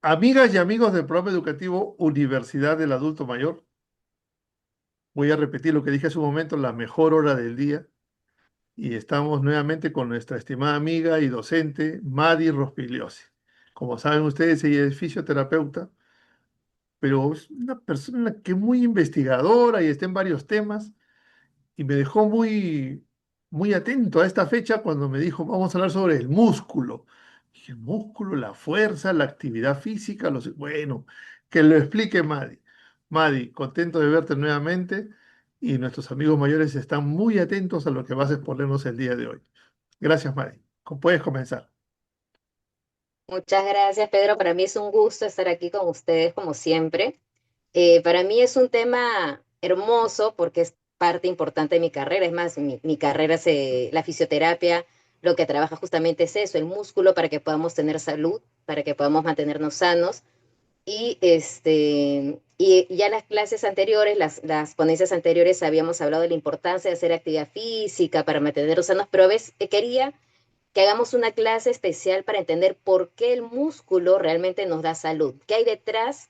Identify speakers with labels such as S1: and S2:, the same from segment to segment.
S1: Amigas y amigos del programa educativo Universidad del Adulto Mayor, voy a repetir lo que dije hace un momento, la mejor hora del día, y estamos nuevamente con nuestra estimada amiga y docente Madi Rospigliosi. Como saben ustedes, ella es fisioterapeuta, pero es una persona que es muy investigadora y está en varios temas, y me dejó muy atento a esta fecha cuando me dijo, vamos a hablar sobre el músculo. Dije, el músculo, la fuerza, la actividad física, bueno, que lo explique Madi. Madi, contento de verte nuevamente y nuestros amigos mayores están muy atentos a lo que vas a exponernos el día de hoy. Gracias, Madi. Puedes comenzar.
S2: Muchas gracias, Pedro. Para mí es un gusto estar aquí con ustedes como siempre. Para mí es un tema hermoso porque es parte importante de mi carrera. Es más, mi carrera la fisioterapia, lo que trabaja justamente es eso, el músculo para que podamos tener salud, para que podamos mantenernos sanos. Y ya las clases anteriores, las ponencias anteriores, habíamos hablado de la importancia de hacer actividad física para mantenernos sanos, pero quería que hagamos una clase especial para entender por qué el músculo realmente nos da salud. ¿Qué hay detrás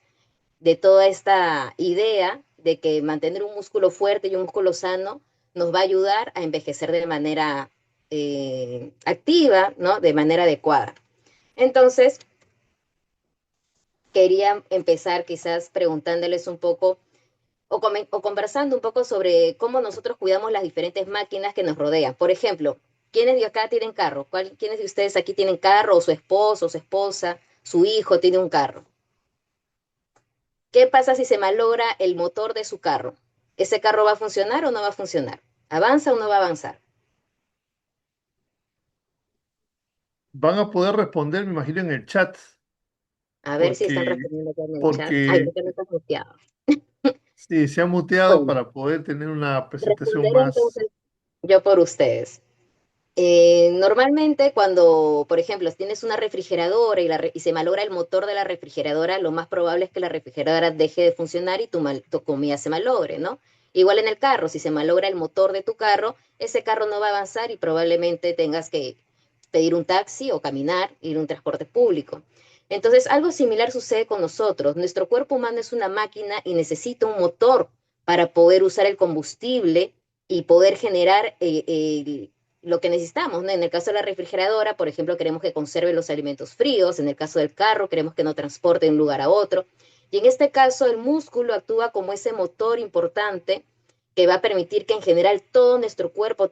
S2: de toda esta idea de que mantener un músculo fuerte y un músculo sano nos va a ayudar a envejecer de manera activa, ¿no? De manera adecuada? Entonces, quería empezar quizás preguntándoles un poco o conversando un poco sobre cómo nosotros cuidamos las diferentes máquinas que nos rodean. Por ejemplo, ¿quiénes de acá tienen carro? ¿Quiénes de ustedes aquí tienen carro o su esposo, su esposa, su hijo tiene un carro? ¿Qué pasa si se malogra el motor de su carro? ¿Ese carro va a funcionar o no va a funcionar? ¿Avanza o no va a avanzar?
S1: Van a poder responder, me imagino, en el chat,
S2: A ver si están
S1: porque,
S2: respondiendo acá en el chat. Ay,
S1: porque
S2: creo que no está muteado.
S1: sí, se ha muteado
S2: Bueno,
S1: para poder tener una presentación
S2: responderé
S1: más.
S2: entonces yo por ustedes. Normalmente cuando, por ejemplo, tienes una refrigeradora y se malogra el motor de la refrigeradora, lo más probable es que la refrigeradora deje de funcionar y tu comida se malogre, ¿no? Igual en el carro, si se malogra el motor de tu carro, ese carro no va a avanzar y probablemente tengas que pedir un taxi o caminar, ir a un transporte público. Entonces, algo similar sucede con nosotros. Nuestro cuerpo humano es una máquina y necesita un motor para poder usar el combustible y poder generar lo que necesitamos, ¿no? En el caso de la refrigeradora, por ejemplo, queremos que conserve los alimentos fríos, en el caso del carro, queremos que no transporte de un lugar a otro. Y en este caso, el músculo actúa como ese motor importante que va a permitir que en general todo nuestro cuerpo,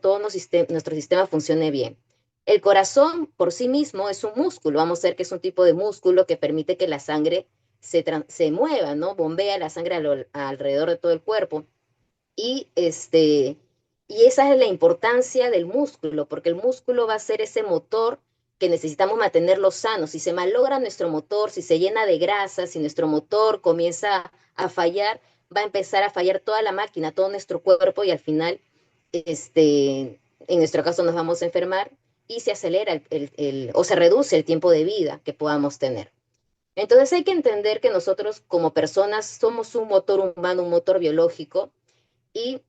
S2: nuestro sistema funcione bien. El corazón por sí mismo es un músculo, vamos a ver que es un tipo de músculo que permite que la sangre se mueva, ¿no? Bombea la sangre alrededor de todo el cuerpo. Y, y esa es la importancia del músculo, porque el músculo va a ser ese motor que necesitamos mantenerlo sano. Si se malogra nuestro motor, si se llena de grasa, si nuestro motor comienza a fallar, va a empezar a fallar toda la máquina, todo nuestro cuerpo y al final, en nuestro caso nos vamos a enfermar y se acelera o se reduce el tiempo de vida que podamos tener. Entonces hay que entender que nosotros como personas somos un motor humano, un motor biológico y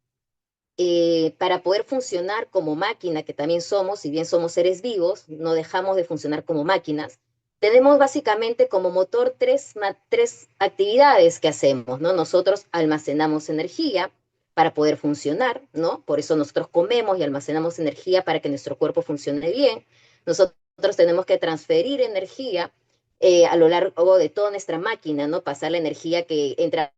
S2: para poder funcionar como máquina, que también somos, si bien somos seres vivos, no dejamos de funcionar como máquinas, tenemos básicamente como motor tres actividades que hacemos, ¿no? Nosotros almacenamos energía para poder funcionar, ¿no? Por eso nosotros comemos y almacenamos energía para que nuestro cuerpo funcione bien. Nosotros tenemos que transferir energía a lo largo de toda nuestra máquina, ¿no? Pasar la energía que entra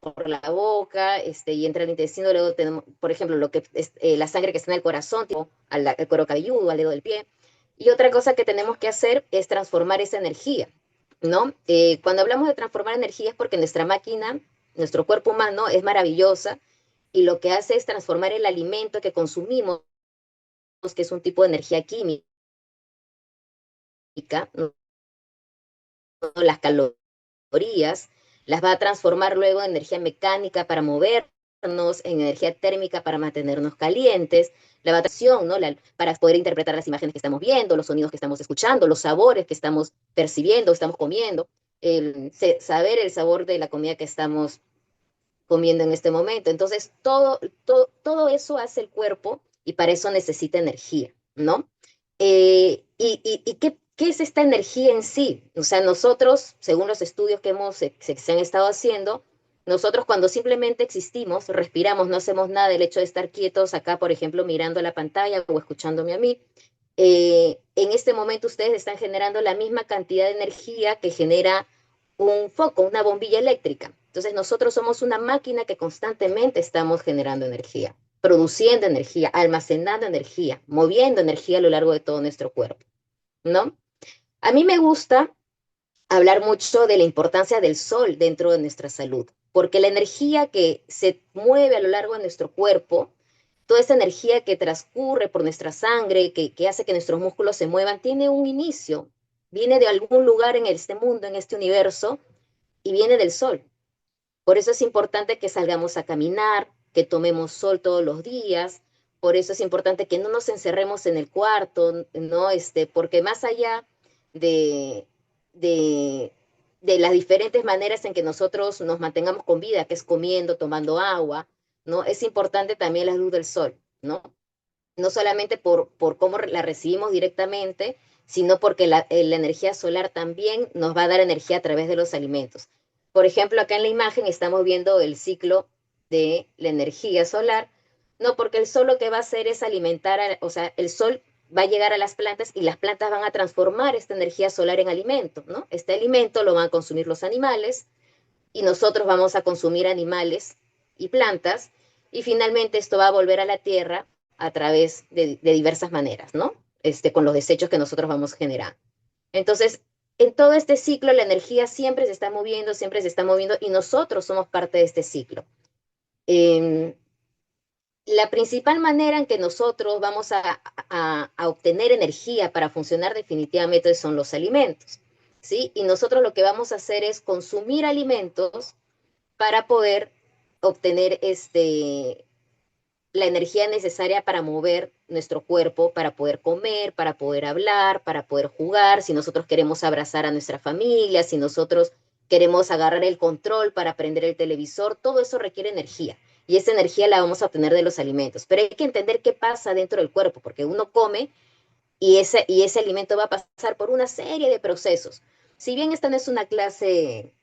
S2: por la boca, y entra al intestino, luego tenemos, por ejemplo, lo que es la sangre que está en el corazón, tipo, al cuero cabelludo, al dedo del pie. Y otra cosa que tenemos que hacer es transformar esa energía, ¿no? Cuando hablamos de transformar energía es porque nuestra máquina, nuestro cuerpo humano es maravillosa y lo que hace es transformar el alimento que consumimos, que es un tipo de energía química, ¿no? Las calorías, las va a transformar luego en energía mecánica para movernos, en energía térmica para mantenernos calientes, la evacuación, ¿no? Para poder interpretar las imágenes que estamos viendo, los sonidos que estamos escuchando, los sabores que estamos percibiendo, estamos comiendo, saber el sabor de la comida que estamos comiendo en este momento. Entonces, todo eso hace el cuerpo y para eso necesita energía, ¿no? ¿Qué es esta energía en sí? O sea, nosotros, según los estudios que se han estado haciendo, nosotros cuando simplemente existimos, respiramos, no hacemos nada, el hecho de estar quietos acá, por ejemplo, mirando la pantalla o escuchándome a mí, en este momento ustedes están generando la misma cantidad de energía que genera un foco, una bombilla eléctrica. Entonces nosotros somos una máquina que constantemente estamos generando energía, produciendo energía, almacenando energía, moviendo energía a lo largo de todo nuestro cuerpo, ¿no? A mí me gusta hablar mucho de la importancia del sol dentro de nuestra salud, porque la energía que se mueve a lo largo de nuestro cuerpo, toda esa energía que transcurre por nuestra sangre, que hace que nuestros músculos se muevan, tiene un inicio, viene de algún lugar en este mundo, en este universo, y viene del sol. Por eso es importante que salgamos a caminar, que tomemos sol todos los días. Por eso es importante que no nos encerremos en el cuarto, ¿no? Porque más allá de, de, de las diferentes maneras en que nosotros nos mantengamos con vida, que es comiendo, tomando agua, ¿no? Es importante también la luz del sol, ¿no? No solamente por cómo la recibimos directamente, sino porque la energía solar también nos va a dar energía a través de los alimentos. Por ejemplo, acá en la imagen estamos viendo el ciclo de la energía solar, no porque el sol lo que va a hacer es alimentar, o sea, el sol va a llegar a las plantas y las plantas van a transformar esta energía solar en alimento, ¿no? Este alimento lo van a consumir los animales y nosotros vamos a consumir animales y plantas y finalmente esto va a volver a la tierra a través de diversas maneras, ¿no? Con los desechos que nosotros vamos generando. Entonces, en todo este ciclo la energía siempre se está moviendo y nosotros somos parte de este ciclo. Eh, la principal manera en que nosotros vamos a obtener energía para funcionar definitivamente son los alimentos, ¿sí? Y nosotros lo que vamos a hacer es consumir alimentos para poder obtener la energía necesaria para mover nuestro cuerpo, para poder comer, para poder hablar, para poder jugar, si nosotros queremos abrazar a nuestra familia, si nosotros queremos agarrar el control para prender el televisor, todo eso requiere energía. Y esa energía la vamos a obtener de los alimentos. Pero hay que entender qué pasa dentro del cuerpo, porque uno come y ese alimento va a pasar por una serie de procesos. Si bien esta no es una clase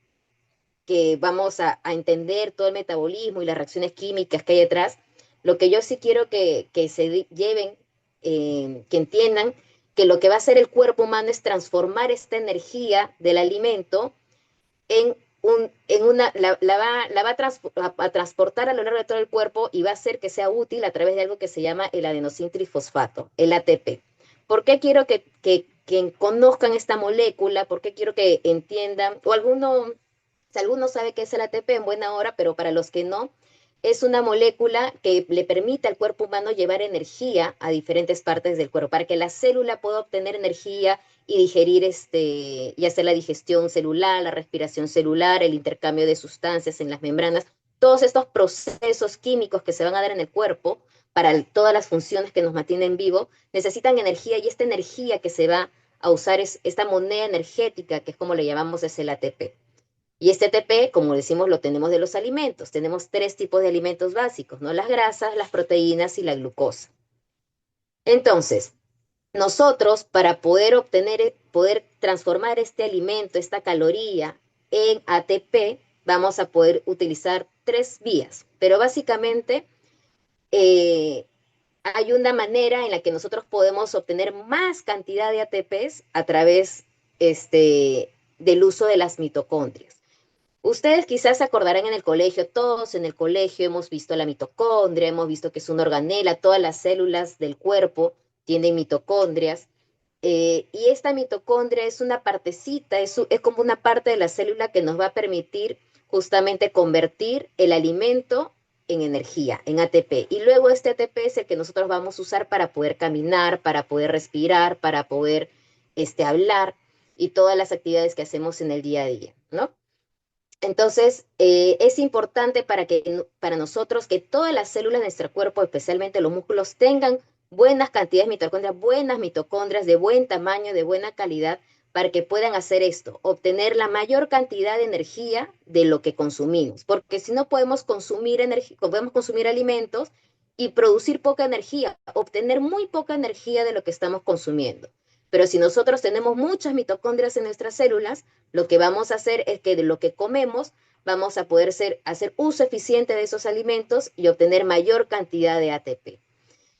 S2: que vamos a entender todo el metabolismo y las reacciones químicas que hay detrás, lo que yo sí quiero que se lleven, que entiendan que lo que va a hacer el cuerpo humano es transformar esta energía del alimento en la va a transportar a lo largo de todo el cuerpo y va a hacer que sea útil a través de algo que se llama el adenosín trifosfato, el ATP. ¿Por qué quiero que conozcan esta molécula? ¿Por qué quiero que entiendan? O si alguno sabe qué es el ATP en buena hora, pero para los que no, es una molécula que le permite al cuerpo humano llevar energía a diferentes partes del cuerpo, para que la célula pueda obtener energía y digerir y hacer la digestión celular, la respiración celular, el intercambio de sustancias en las membranas, todos estos procesos químicos que se van a dar en el cuerpo para todas las funciones que nos mantienen vivos, necesitan energía y esta energía que se va a usar es esta moneda energética, que es como le llamamos, es el ATP. Y este ATP, como decimos, lo tenemos de los alimentos. Tenemos tres tipos de alimentos básicos, ¿no? Las grasas, las proteínas y la glucosa. Entonces, nosotros para poder transformar este alimento, esta caloría en ATP, vamos a poder utilizar tres vías. Pero básicamente eh, hay una manera en la que nosotros podemos obtener más cantidad de ATPs a través del uso de las mitocondrias. Ustedes quizás se acordarán en el colegio, todos en el colegio hemos visto la mitocondria, hemos visto que es una organela, todas las células del cuerpo tienen mitocondrias. Y esta mitocondria es una partecita, es como una parte de la célula que nos va a permitir justamente convertir el alimento en energía, en ATP. Y luego este ATP es el que nosotros vamos a usar para poder caminar, para poder respirar, para poder hablar y todas las actividades que hacemos en el día a día, ¿no? Entonces, es importante para nosotros que todas las células de nuestro cuerpo, especialmente los músculos, tengan buenas cantidades de mitocondrias, buenas mitocondrias de buen tamaño, de buena calidad, para que puedan hacer esto, obtener la mayor cantidad de energía de lo que consumimos. Porque si no podemos consumir energía, podemos consumir alimentos y producir poca energía, obtener muy poca energía de lo que estamos consumiendo. Pero si nosotros tenemos muchas mitocondrias en nuestras células, lo que vamos a hacer es que de lo que comemos vamos a poder hacer uso eficiente de esos alimentos y obtener mayor cantidad de ATP.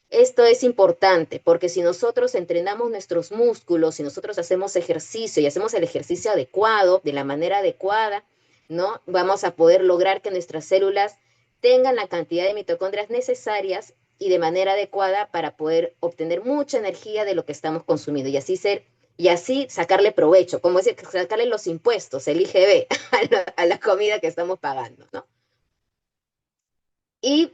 S2: Esto es importante porque si nosotros entrenamos nuestros músculos, si nosotros hacemos ejercicio y hacemos el ejercicio adecuado, de la manera adecuada, ¿no? Vamos a poder lograr que nuestras células tengan la cantidad de mitocondrias necesarias y de manera adecuada para poder obtener mucha energía de lo que estamos consumiendo y así sacarle provecho, como decir, sacarle los impuestos, el IGB a la comida que estamos pagando, ¿no? Y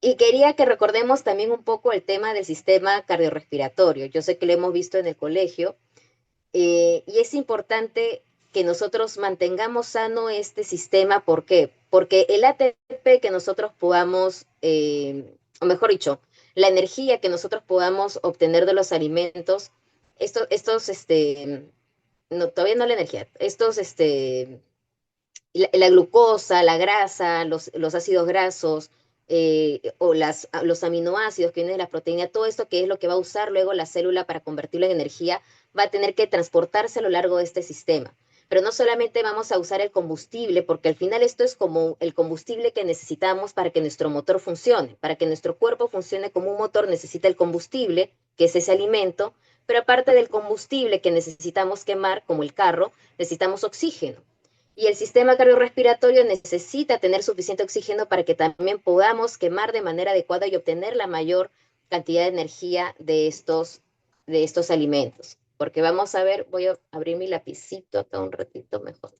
S2: y quería que recordemos también un poco el tema del sistema cardiorrespiratorio. Yo sé que lo hemos visto en el colegio y es importante que nosotros mantengamos sano este sistema. ¿Por qué? Porque el ATP que nosotros podamos, o mejor dicho, la energía que nosotros podamos obtener de los alimentos, no, todavía no la energía, la glucosa, la grasa, los ácidos grasos o los aminoácidos que vienen de la proteína, todo esto que es lo que va a usar luego la célula para convertirlo en energía, va a tener que transportarse a lo largo de este sistema. Pero no solamente vamos a usar el combustible, porque al final esto es como el combustible que necesitamos para que nuestro motor funcione. Para que nuestro cuerpo funcione como un motor necesita el combustible, que es ese alimento, pero aparte del combustible que necesitamos quemar, como el carro, necesitamos oxígeno. Y el sistema cardiorrespiratorio necesita tener suficiente oxígeno para que también podamos quemar de manera adecuada y obtener la mayor cantidad de energía de estos alimentos. Porque vamos a ver, voy a abrir mi lapicito acá un ratito mejor,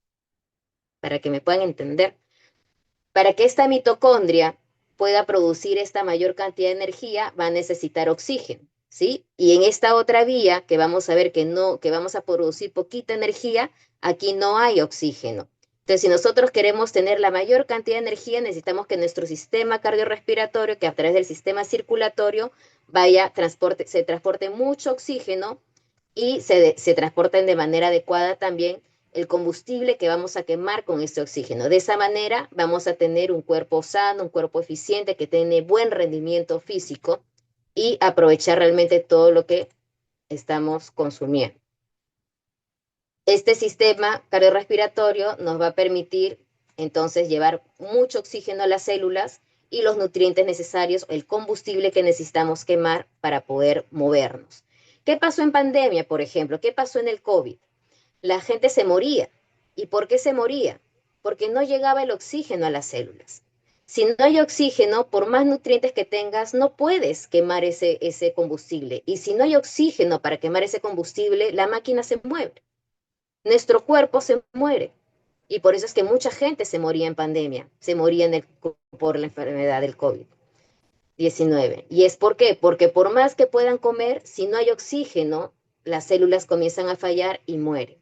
S2: para que me puedan entender. Para que esta mitocondria pueda producir esta mayor cantidad de energía, va a necesitar oxígeno, ¿sí? Y en esta otra vía, que vamos a ver que vamos a producir poquita energía, aquí no hay oxígeno. Entonces, si nosotros queremos tener la mayor cantidad de energía, necesitamos que nuestro sistema cardiorrespiratorio, que a través del sistema circulatorio, se transporte mucho oxígeno y se transporten de manera adecuada también el combustible que vamos a quemar con este oxígeno. De esa manera vamos a tener un cuerpo sano, un cuerpo eficiente que tiene buen rendimiento físico y aprovechar realmente todo lo que estamos consumiendo. Este sistema cardiorrespiratorio nos va a permitir entonces llevar mucho oxígeno a las células y los nutrientes necesarios, el combustible que necesitamos quemar para poder movernos. ¿Qué pasó en pandemia, por ejemplo? ¿Qué pasó en el COVID? La gente se moría. ¿Y por qué se moría? Porque no llegaba el oxígeno a las células. Si no hay oxígeno, por más nutrientes que tengas, no puedes quemar ese combustible. Y si no hay oxígeno para quemar ese combustible, la máquina se mueve. Nuestro cuerpo se muere. Y por eso es que mucha gente se moría en pandemia, se moría por la enfermedad del COVID-19. ¿Y es por qué? Porque por más que puedan comer, si no hay oxígeno, las células comienzan a fallar y mueren.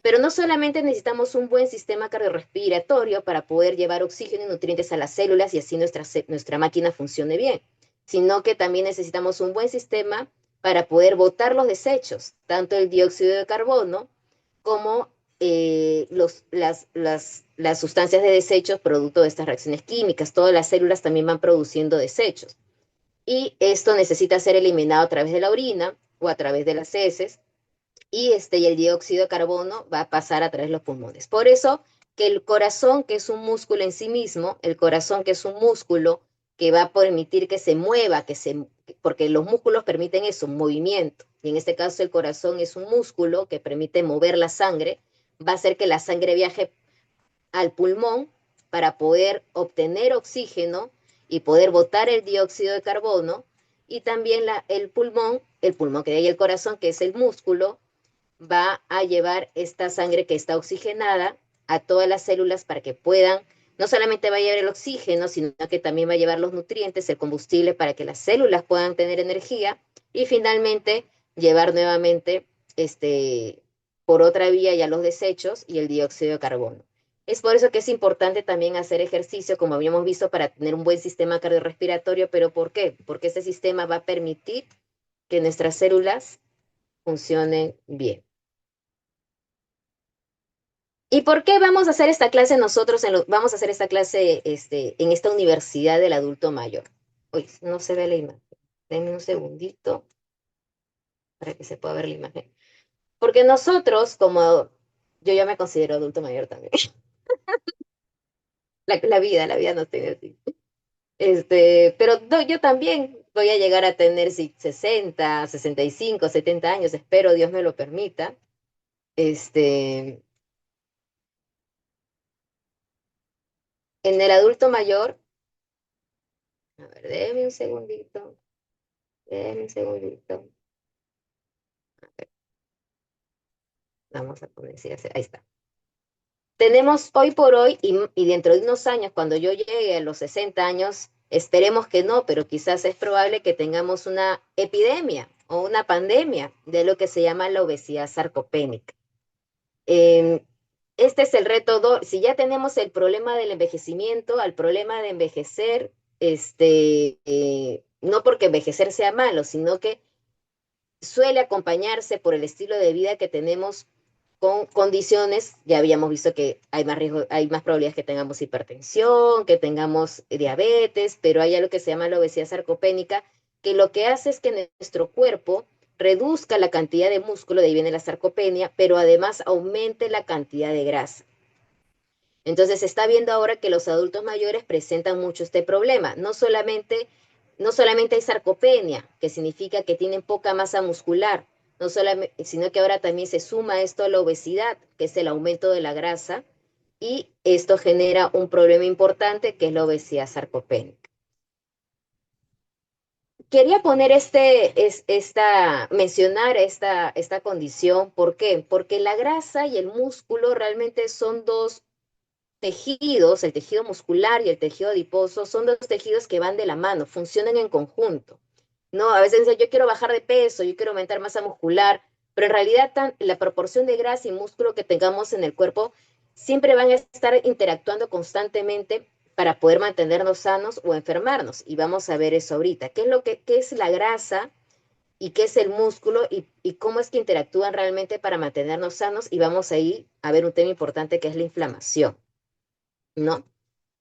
S2: Pero no solamente necesitamos un buen sistema cardiorrespiratorio para poder llevar oxígeno y nutrientes a las células y así nuestra máquina funcione bien, sino que también necesitamos un buen sistema para poder botar los desechos, tanto el dióxido de carbono como las sustancias de desechos producto de estas reacciones químicas. Todas las células también van produciendo desechos. Y esto necesita ser eliminado a través de la orina o a través de las heces y el dióxido de carbono va a pasar a través de los pulmones. Por eso que el corazón, que es un músculo en sí mismo, el corazón que es un músculo que va a permitir que se mueva, porque los músculos permiten eso, un movimiento. Y en este caso el corazón es un músculo que permite mover la sangre, va a hacer que la sangre viaje al pulmón para poder obtener oxígeno y poder botar el dióxido de carbono. Y también el pulmón que de ahí el corazón, que es el músculo, va a llevar esta sangre que está oxigenada a todas las células para que puedan, no solamente va a llevar el oxígeno, sino que también va a llevar los nutrientes, el combustible para que las células puedan tener energía y finalmente llevar nuevamente por otra vía ya los desechos y el dióxido de carbono. Es por eso que es importante también hacer ejercicio, como habíamos visto, para tener un buen sistema cardiorrespiratorio. ¿Pero por qué? Porque ese sistema va a permitir que nuestras células funcionen bien. ¿Y por qué vamos a hacer esta clase nosotros, vamos a hacer esta clase en esta universidad del adulto mayor? Uy, no se ve la imagen. Denme un segundito para que se pueda ver la imagen. Porque nosotros, como yo ya me considero adulto mayor también, la vida nos tiene así. Pero no, yo también voy a llegar a tener 60, 65, 70 años, espero Dios me lo permita. Este, en el adulto mayor, a ver, déjeme un segundito. Vamos a poner, sí, ahí está. Tenemos hoy por hoy y dentro de unos años, cuando yo llegue a los 60 años, esperemos que no, pero quizás es probable que tengamos una epidemia o una pandemia de lo que se llama la obesidad sarcopénica. Eh, este es el reto. Si ya tenemos el problema del envejecimiento, al problema de envejecer, no porque envejecer sea malo, sino que suele acompañarse por el estilo de vida que tenemos con condiciones, ya habíamos visto que hay más riesgo, hay más probabilidades que tengamos hipertensión, que tengamos diabetes, pero hay algo que se llama la obesidad sarcopénica, que lo que hace es que nuestro cuerpo reduzca la cantidad de músculo, de ahí viene la sarcopenia, pero además aumente la cantidad de grasa. Entonces se está viendo ahora que los adultos mayores presentan mucho este problema. No solamente hay sarcopenia, que significa que tienen poca masa muscular, no solamente, sino que ahora también se suma esto a la obesidad, que es el aumento de la grasa, y esto genera un problema importante que es la obesidad sarcopénica. Quería poner mencionar esta condición. ¿Por qué? Porque la grasa y el músculo realmente son dos tejidos, el tejido muscular y el tejido adiposo, son dos tejidos que van de la mano, funcionan en conjunto. No, a veces dicen, yo quiero bajar de peso, yo quiero aumentar masa muscular, pero en realidad la proporción de grasa y músculo que tengamos en el cuerpo siempre van a estar interactuando constantemente para poder mantenernos sanos o enfermarnos. Y vamos a ver eso ahorita. ¿Qué es la grasa y qué es el músculo y cómo es que interactúan realmente para mantenernos sanos? Y vamos ahí a ver un tema importante que es la inflamación, ¿no?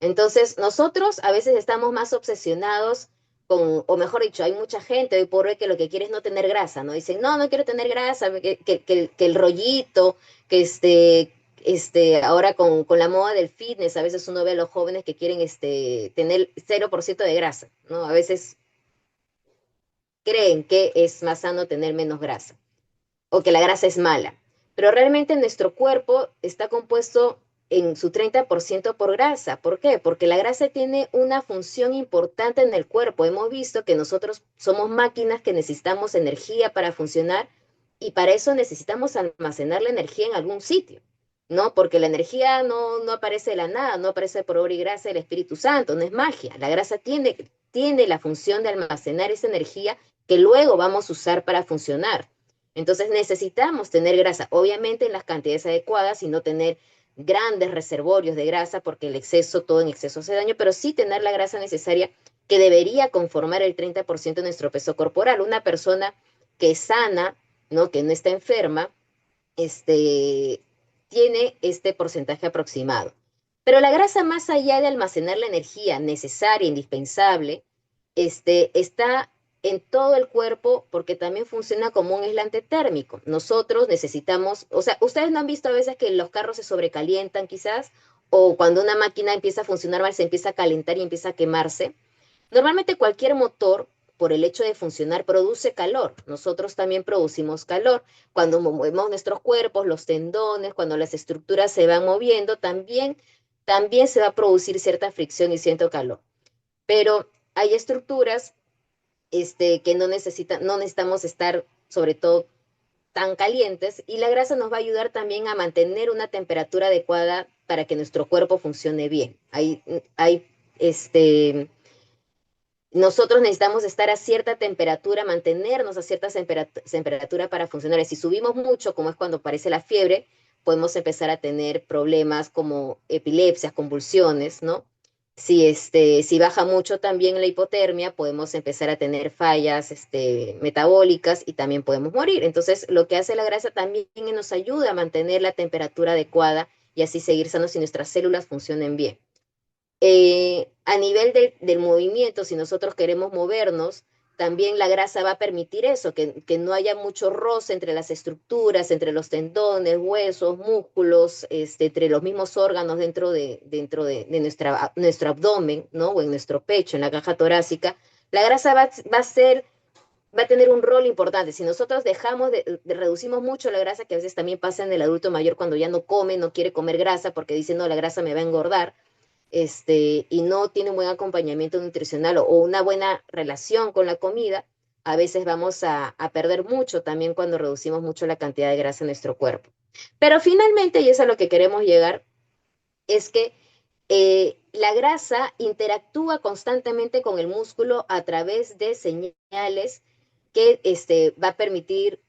S2: Entonces, nosotros a veces estamos más obsesionados o mejor dicho, hay mucha gente hoy por hoy que lo que quiere es no tener grasa, ¿no? Dicen, no, no quiero tener grasa, que el rollito, que ahora con la moda del fitness, a veces uno ve a los jóvenes que quieren tener 0% de grasa, ¿no? A veces creen que es más sano tener menos grasa o que la grasa es mala. Pero realmente nuestro cuerpo está compuesto en su 30% por grasa. ¿Por qué? Porque la grasa tiene una función importante en el cuerpo. Hemos visto que nosotros somos máquinas que necesitamos energía para funcionar y para eso necesitamos almacenar la energía en algún sitio, ¿no? Porque la energía no aparece de la nada, no aparece por obra y gracia del Espíritu Santo, no es magia. La grasa tiene la función de almacenar esa energía que luego vamos a usar para funcionar. Entonces necesitamos tener grasa, obviamente en las cantidades adecuadas y no tener grandes reservorios de grasa porque todo en exceso hace daño, pero sí tener la grasa necesaria que debería conformar el 30% de nuestro peso corporal. Una persona que es sana, ¿no? Que no está enferma, tiene este porcentaje aproximado. Pero la grasa, más allá de almacenar la energía necesaria, indispensable, está en todo el cuerpo porque también funciona como un aislante térmico. Nosotros necesitamos, o sea, ustedes no han visto a veces que los carros se sobrecalientan quizás, o cuando una máquina empieza a funcionar mal, se empieza a calentar y empieza a quemarse. Normalmente cualquier motor, por el hecho de funcionar, produce calor. Nosotros también producimos calor. Cuando movemos nuestros cuerpos, los tendones, cuando las estructuras se van moviendo, también se va a producir cierta fricción y cierto calor. Pero hay estructuras que no necesitamos estar, sobre todo, tan calientes, y la grasa nos va a ayudar también a mantener una temperatura adecuada para que nuestro cuerpo funcione bien. Nosotros necesitamos estar a cierta temperatura, mantenernos a cierta temperatura para funcionar. Y si subimos mucho, como es cuando aparece la fiebre, podemos empezar a tener problemas como epilepsias, convulsiones, ¿no? Si baja mucho también la hipotermia, podemos empezar a tener fallas metabólicas y también podemos morir. Entonces, lo que hace la grasa también nos ayuda a mantener la temperatura adecuada y así seguir sanos y nuestras células funcionen bien. A nivel del movimiento, si nosotros queremos movernos, también la grasa va a permitir eso, que no haya mucho roce entre las estructuras, entre los tendones, huesos, músculos, entre los mismos órganos dentro de nuestro abdomen, ¿no? O en nuestro pecho, en la caja torácica. La grasa va a tener un rol importante. Si nosotros reducimos mucho la grasa, que a veces también pasa en el adulto mayor cuando ya no come, no quiere comer grasa porque dice, no, la grasa me va a engordar, y no tiene un buen acompañamiento nutricional o una buena relación con la comida, a veces vamos a perder mucho también cuando reducimos mucho la cantidad de grasa en nuestro cuerpo. Pero finalmente, y es a lo que queremos llegar, es que la grasa interactúa constantemente con el músculo a través de señales que va a permitir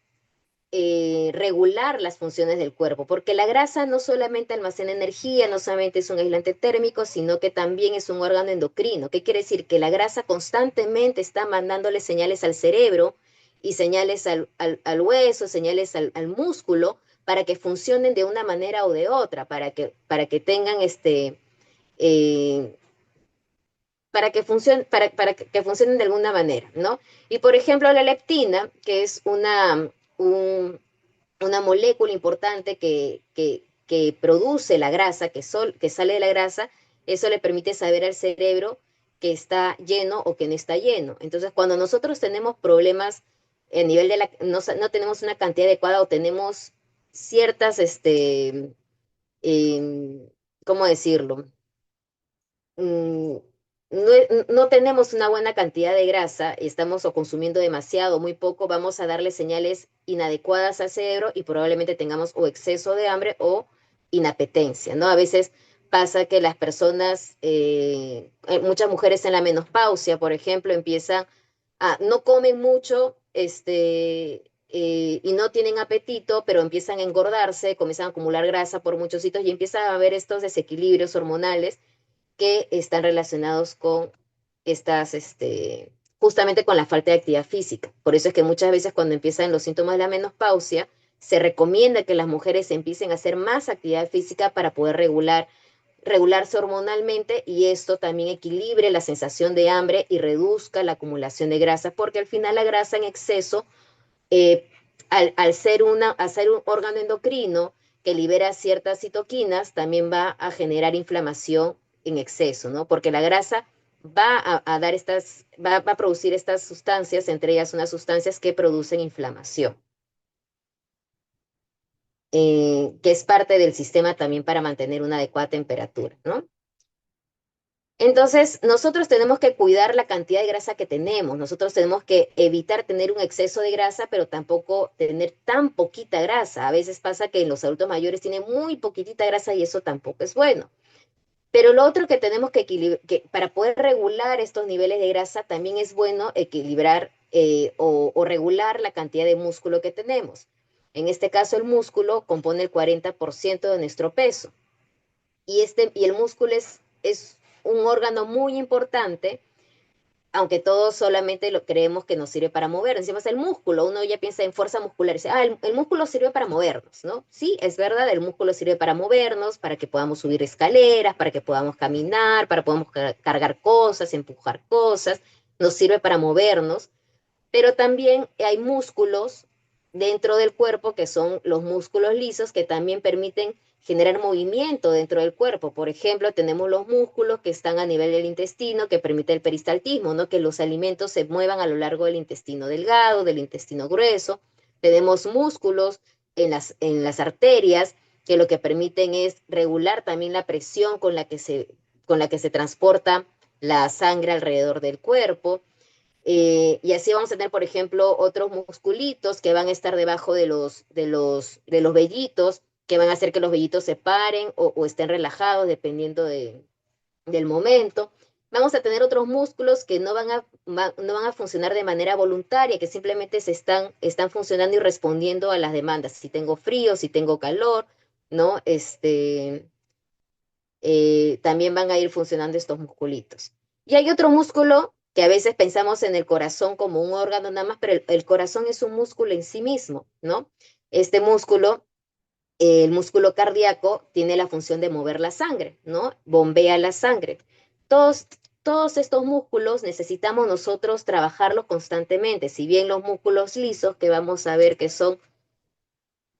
S2: regular las funciones del cuerpo, porque la grasa no solamente almacena energía, no solamente es un aislante térmico, sino que también es un órgano endocrino. ¿Qué quiere decir? Que la grasa constantemente está mandándole señales al cerebro y señales al hueso, señales al músculo, para que funcionen de una manera o de otra, para que tengan eh, para que funcionen de alguna manera, ¿no? Y por ejemplo, la leptina, que es una molécula importante que produce la grasa, que sale de la grasa, eso le permite saber al cerebro que está lleno o que no está lleno. Entonces, cuando nosotros tenemos problemas a nivel no tenemos una cantidad adecuada o tenemos ciertas, ¿cómo decirlo? mm, no tenemos una buena cantidad de grasa, estamos o consumiendo demasiado o muy poco, vamos a darle señales inadecuadas al cerebro y probablemente tengamos o exceso de hambre o inapetencia, ¿no? A veces pasa que las personas, muchas mujeres en la menopausia, por ejemplo, no comen mucho, y no tienen apetito, pero empiezan a engordarse, comienzan a acumular grasa por muchos sitios y empiezan a haber estos desequilibrios hormonales que están relacionados con justamente con la falta de actividad física. Por eso es que muchas veces cuando empiezan los síntomas de la menopausia, se recomienda que las mujeres empiecen a hacer más actividad física para poder regularse hormonalmente y esto también equilibre la sensación de hambre y reduzca la acumulación de grasa, porque al final la grasa en exceso, eh, al ser un órgano endocrino que libera ciertas citoquinas, también va a generar inflamación en exceso, ¿no? Porque la grasa va a producir estas sustancias, entre ellas unas sustancias que producen inflamación, que es parte del sistema también para mantener una adecuada temperatura, ¿no? Entonces, nosotros tenemos que cuidar la cantidad de grasa que tenemos. Nosotros tenemos que evitar tener un exceso de grasa, pero tampoco tener tan poquita grasa. A veces pasa que en los adultos mayores tienen muy poquitita grasa y eso tampoco es bueno. Pero lo otro que tenemos que equilibrar, que para poder regular estos niveles de grasa, también es bueno equilibrar o regular la cantidad de músculo que tenemos. En este caso, el músculo compone el 40% de nuestro peso y el músculo es un órgano muy importante, aunque todos solamente lo creemos que nos sirve para movernos. Decimos el músculo, uno ya piensa en fuerza muscular, dice, el músculo sirve para movernos, ¿no? Sí, es verdad, el músculo sirve para movernos, para que podamos subir escaleras, para que podamos caminar, para que podamos cargar cosas, empujar cosas, nos sirve para movernos, pero también hay músculos dentro del cuerpo que son los músculos lisos que también permiten generar movimiento dentro del cuerpo. Por ejemplo, tenemos los músculos que están a nivel del intestino que permite el peristaltismo, ¿no? Que los alimentos se muevan a lo largo del intestino delgado, del intestino grueso. Tenemos músculos en las arterias que lo que permiten es regular también la presión con la que se transporta la sangre alrededor del cuerpo. Y así vamos a tener, por ejemplo, otros musculitos que van a estar debajo de los vellitos, que van a hacer que los vellitos se paren o estén relajados dependiendo del momento. Vamos a tener otros músculos que no van a funcionar de manera voluntaria, que simplemente están funcionando y respondiendo a las demandas. Si tengo frío, si tengo calor, ¿no? También van a ir funcionando estos musculitos. Y hay otro músculo que a veces pensamos en el corazón como un órgano nada más, pero el corazón es un músculo en sí mismo, ¿no? Este músculo el músculo cardíaco tiene la función de mover la sangre, ¿no? Bombea la sangre. Todos, todos estos músculos necesitamos nosotros trabajarlos constantemente. Si bien los músculos lisos, que vamos a ver que son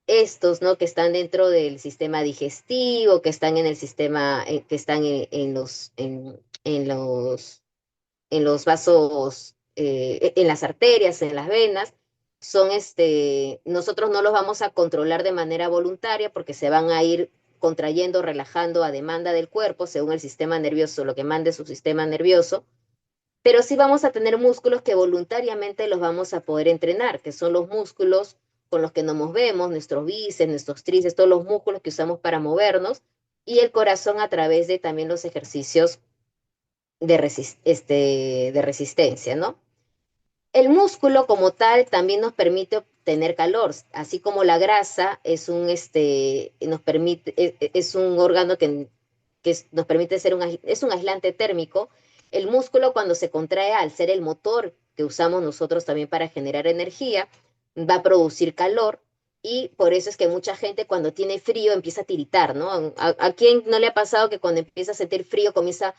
S2: estos, ¿no? Que están dentro del sistema digestivo, que están en el sistema, que están en los vasos, en las arterias, en las venas, son nosotros no los vamos a controlar de manera voluntaria porque se van a ir contrayendo, relajando a demanda del cuerpo, según el sistema nervioso, lo que mande su sistema nervioso, pero sí vamos a tener músculos que voluntariamente los vamos a poder entrenar, que son los músculos con los que nos movemos, nuestros bíceps, nuestros tríceps, todos los músculos que usamos para movernos, y el corazón a través de también los ejercicios de resistencia, ¿no? El músculo como tal también nos permite obtener calor, así como la grasa es nos permite, es un órgano que nos permite ser es un aislante térmico. El músculo cuando se contrae al ser el motor que usamos nosotros también para generar energía, va a producir calor y por eso es que mucha gente cuando tiene frío empieza a tiritar, ¿no? ¿A quién no le ha pasado que cuando empieza a sentir frío comienza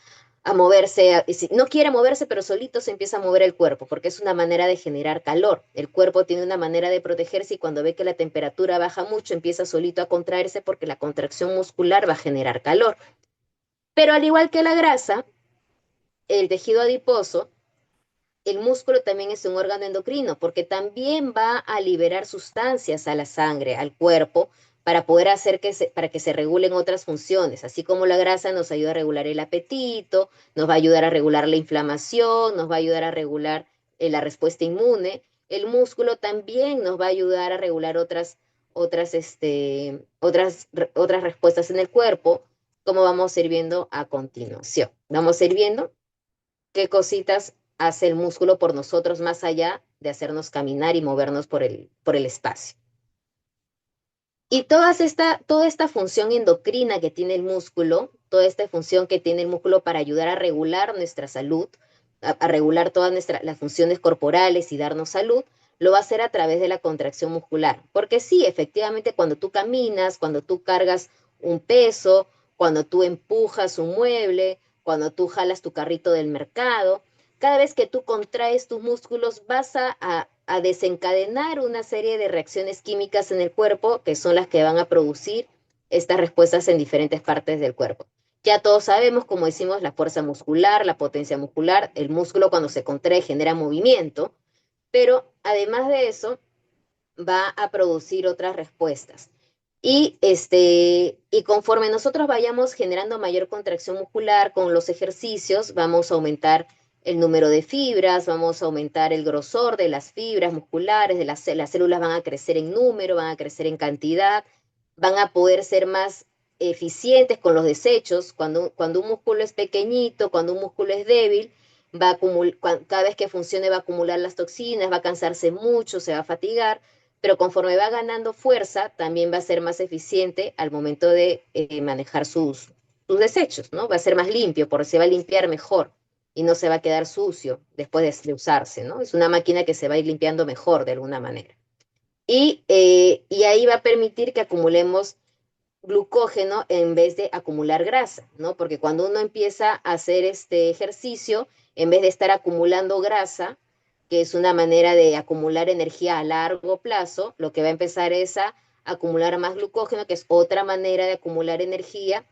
S2: a moverse, no quiere moverse, pero solito se empieza a mover el cuerpo, porque es una manera de generar calor. El cuerpo tiene una manera de protegerse y cuando ve que la temperatura baja mucho, empieza solito a contraerse porque la contracción muscular va a generar calor. Pero al igual que la grasa, el tejido adiposo, el músculo también es un órgano endocrino, porque también va a liberar sustancias a la sangre, al cuerpo, para poder hacer para que se regulen otras funciones, así como la grasa nos ayuda a regular el apetito, nos va a ayudar a regular la inflamación, nos va a ayudar a regular la respuesta inmune. El músculo también nos va a ayudar a regular otras respuestas en el cuerpo, como vamos a ir viendo a continuación. Vamos a ir viendo qué cositas hace el músculo por nosotros más allá de hacernos caminar y movernos por el espacio. Y toda esta función endocrina que tiene el músculo, toda esta función que tiene el músculo para ayudar a regular nuestra salud, a regular todas las funciones corporales y darnos salud, lo va a hacer a través de la contracción muscular. Porque sí, efectivamente, cuando tú caminas, cuando tú cargas un peso, cuando tú empujas un mueble, cuando tú jalas tu carrito del mercado, cada vez que tú contraes tus músculos vas a desencadenar una serie de reacciones químicas en el cuerpo que son las que van a producir estas respuestas en diferentes partes del cuerpo. Ya todos sabemos, como decimos, la fuerza muscular, la potencia muscular, el músculo cuando se contrae genera movimiento, pero además de eso va a producir otras respuestas. Y conforme nosotros vayamos generando mayor contracción muscular con los ejercicios, vamos a aumentar el número de fibras, vamos a aumentar el grosor de las fibras musculares, las células van a crecer en número, van a crecer en cantidad, van a poder ser más eficientes con los desechos. Cuando un músculo es pequeñito, cuando un músculo es débil, cada vez que funcione va a acumular las toxinas, va a cansarse mucho, se va a fatigar, pero conforme va ganando fuerza, también va a ser más eficiente al momento de manejar sus desechos, ¿no? Va a ser más limpio, porque se va a limpiar mejor y no se va a quedar sucio después de usarse, ¿no? Es una máquina que se va a ir limpiando mejor de alguna manera. Y ahí va a permitir que acumulemos glucógeno en vez de acumular grasa, ¿no? Porque cuando uno empieza a hacer este ejercicio, en vez de estar acumulando grasa, que es una manera de acumular energía a largo plazo, lo que va a empezar es a acumular más glucógeno, que es otra manera de acumular energía,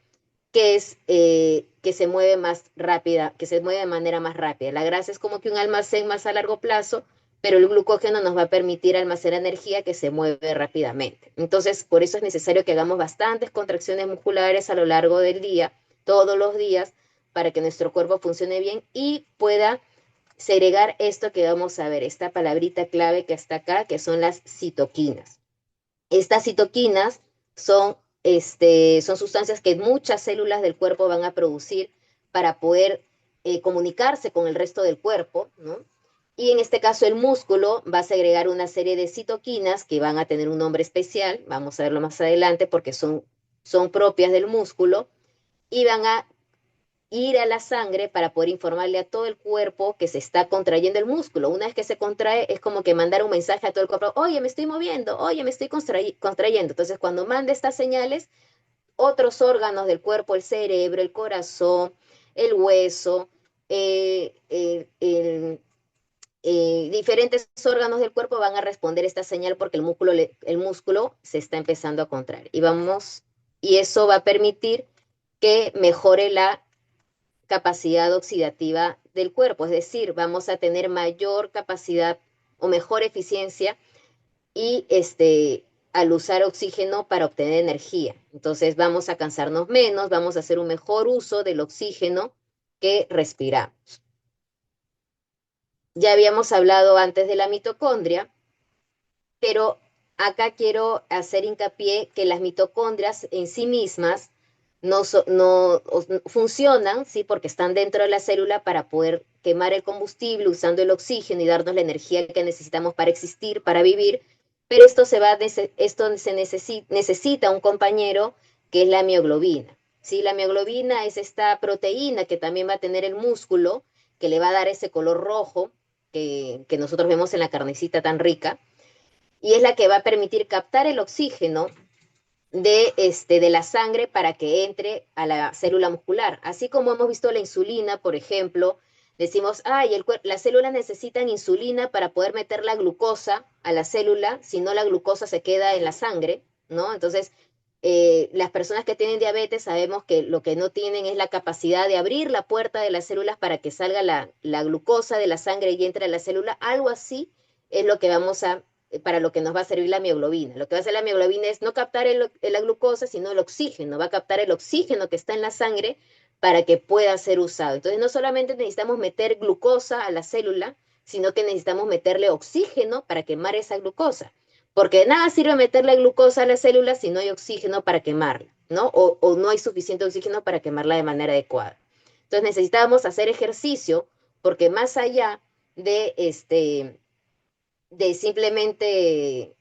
S2: que se mueve más rápida, que se mueve de manera más rápida. La grasa es como que un almacén más a largo plazo, pero el glucógeno nos va a permitir almacenar energía que se mueve rápidamente. Entonces, por eso es necesario que hagamos bastantes contracciones musculares a lo largo del día, todos los días, para que nuestro cuerpo funcione bien y pueda segregar esto que vamos a ver, esta palabrita clave que está acá, que son las citoquinas. Estas citoquinas son, son sustancias que muchas células del cuerpo van a producir para poder comunicarse con el resto del cuerpo, ¿no? Y en este caso el músculo va a segregar una serie de citoquinas que van a tener un nombre especial, vamos a verlo más adelante porque son propias del músculo y ir a la sangre para poder informarle a todo el cuerpo que se está contrayendo el músculo. Una vez que se contrae, es como que mandar un mensaje a todo el cuerpo, oye, me estoy moviendo, oye, me estoy contrayendo. Entonces, cuando manda estas señales, otros órganos del cuerpo, el cerebro, el corazón, el hueso, eh, el, el, diferentes órganos del cuerpo van a responder esta señal porque el músculo se está empezando a contraer. Y eso va a permitir que mejore la capacidad oxidativa del cuerpo, es decir, vamos a tener mayor capacidad o mejor eficiencia y al usar oxígeno para obtener energía. Entonces vamos a cansarnos menos, vamos a hacer un mejor uso del oxígeno que respiramos. Ya habíamos hablado antes de la mitocondria, pero acá quiero hacer hincapié que las mitocondrias en sí mismas no funcionan, ¿sí? Porque están dentro de la célula para poder quemar el combustible usando el oxígeno y darnos la energía que necesitamos para existir, para vivir, pero necesita un compañero que es la mioglobina. ¿Sí? La mioglobina es esta proteína que también va a tener el músculo, que le va a dar ese color rojo que nosotros vemos en la carnecita tan rica, y es la que va a permitir captar el oxígeno de la sangre para que entre a la célula muscular. Así como hemos visto la insulina, por ejemplo, decimos, ay, las células necesitan insulina para poder meter la glucosa a la célula, si no la glucosa se queda en la sangre, ¿no? Entonces, las personas que tienen diabetes sabemos que lo que no tienen es la capacidad de abrir la puerta de las células para que salga la glucosa de la sangre y entre a la célula. Algo así es lo que para lo que nos va a servir la mioglobina. Lo que va a hacer la mioglobina es no captar la glucosa, sino el oxígeno. Va a captar el oxígeno que está en la sangre para que pueda ser usado. Entonces, no solamente necesitamos meter glucosa a la célula, sino que necesitamos meterle oxígeno para quemar esa glucosa. Porque de nada sirve meterle glucosa a la célula si no hay oxígeno para quemarla, ¿no? O no hay suficiente oxígeno para quemarla de manera adecuada. Entonces, necesitamos hacer ejercicio porque más allá de simplemente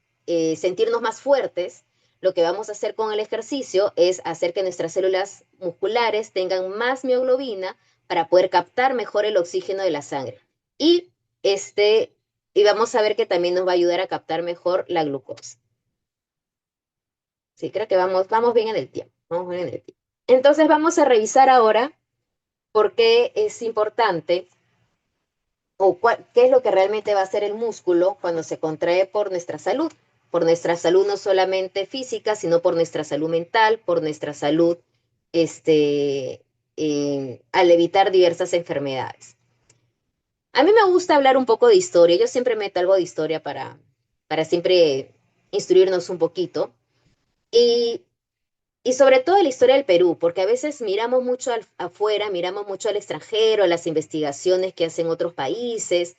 S2: sentirnos más fuertes, lo que vamos a hacer con el ejercicio es hacer que nuestras células musculares tengan más mioglobina para poder captar mejor el oxígeno de la sangre. Y, y vamos a ver que también nos va a ayudar a captar mejor la glucosa. Sí, creo que vamos bien en el tiempo. Vamos bien en el tiempo. Entonces vamos a revisar ahora por qué es importante o qué es lo que realmente va a hacer el músculo cuando se contrae por nuestra salud no solamente física, sino por nuestra salud mental, por nuestra salud al evitar diversas enfermedades. A mí me gusta hablar un poco de historia, yo siempre meto algo de historia para siempre instruirnos un poquito. Y y sobre todo la historia del Perú, porque a veces miramos mucho afuera, miramos mucho al extranjero, a las investigaciones que hacen otros países,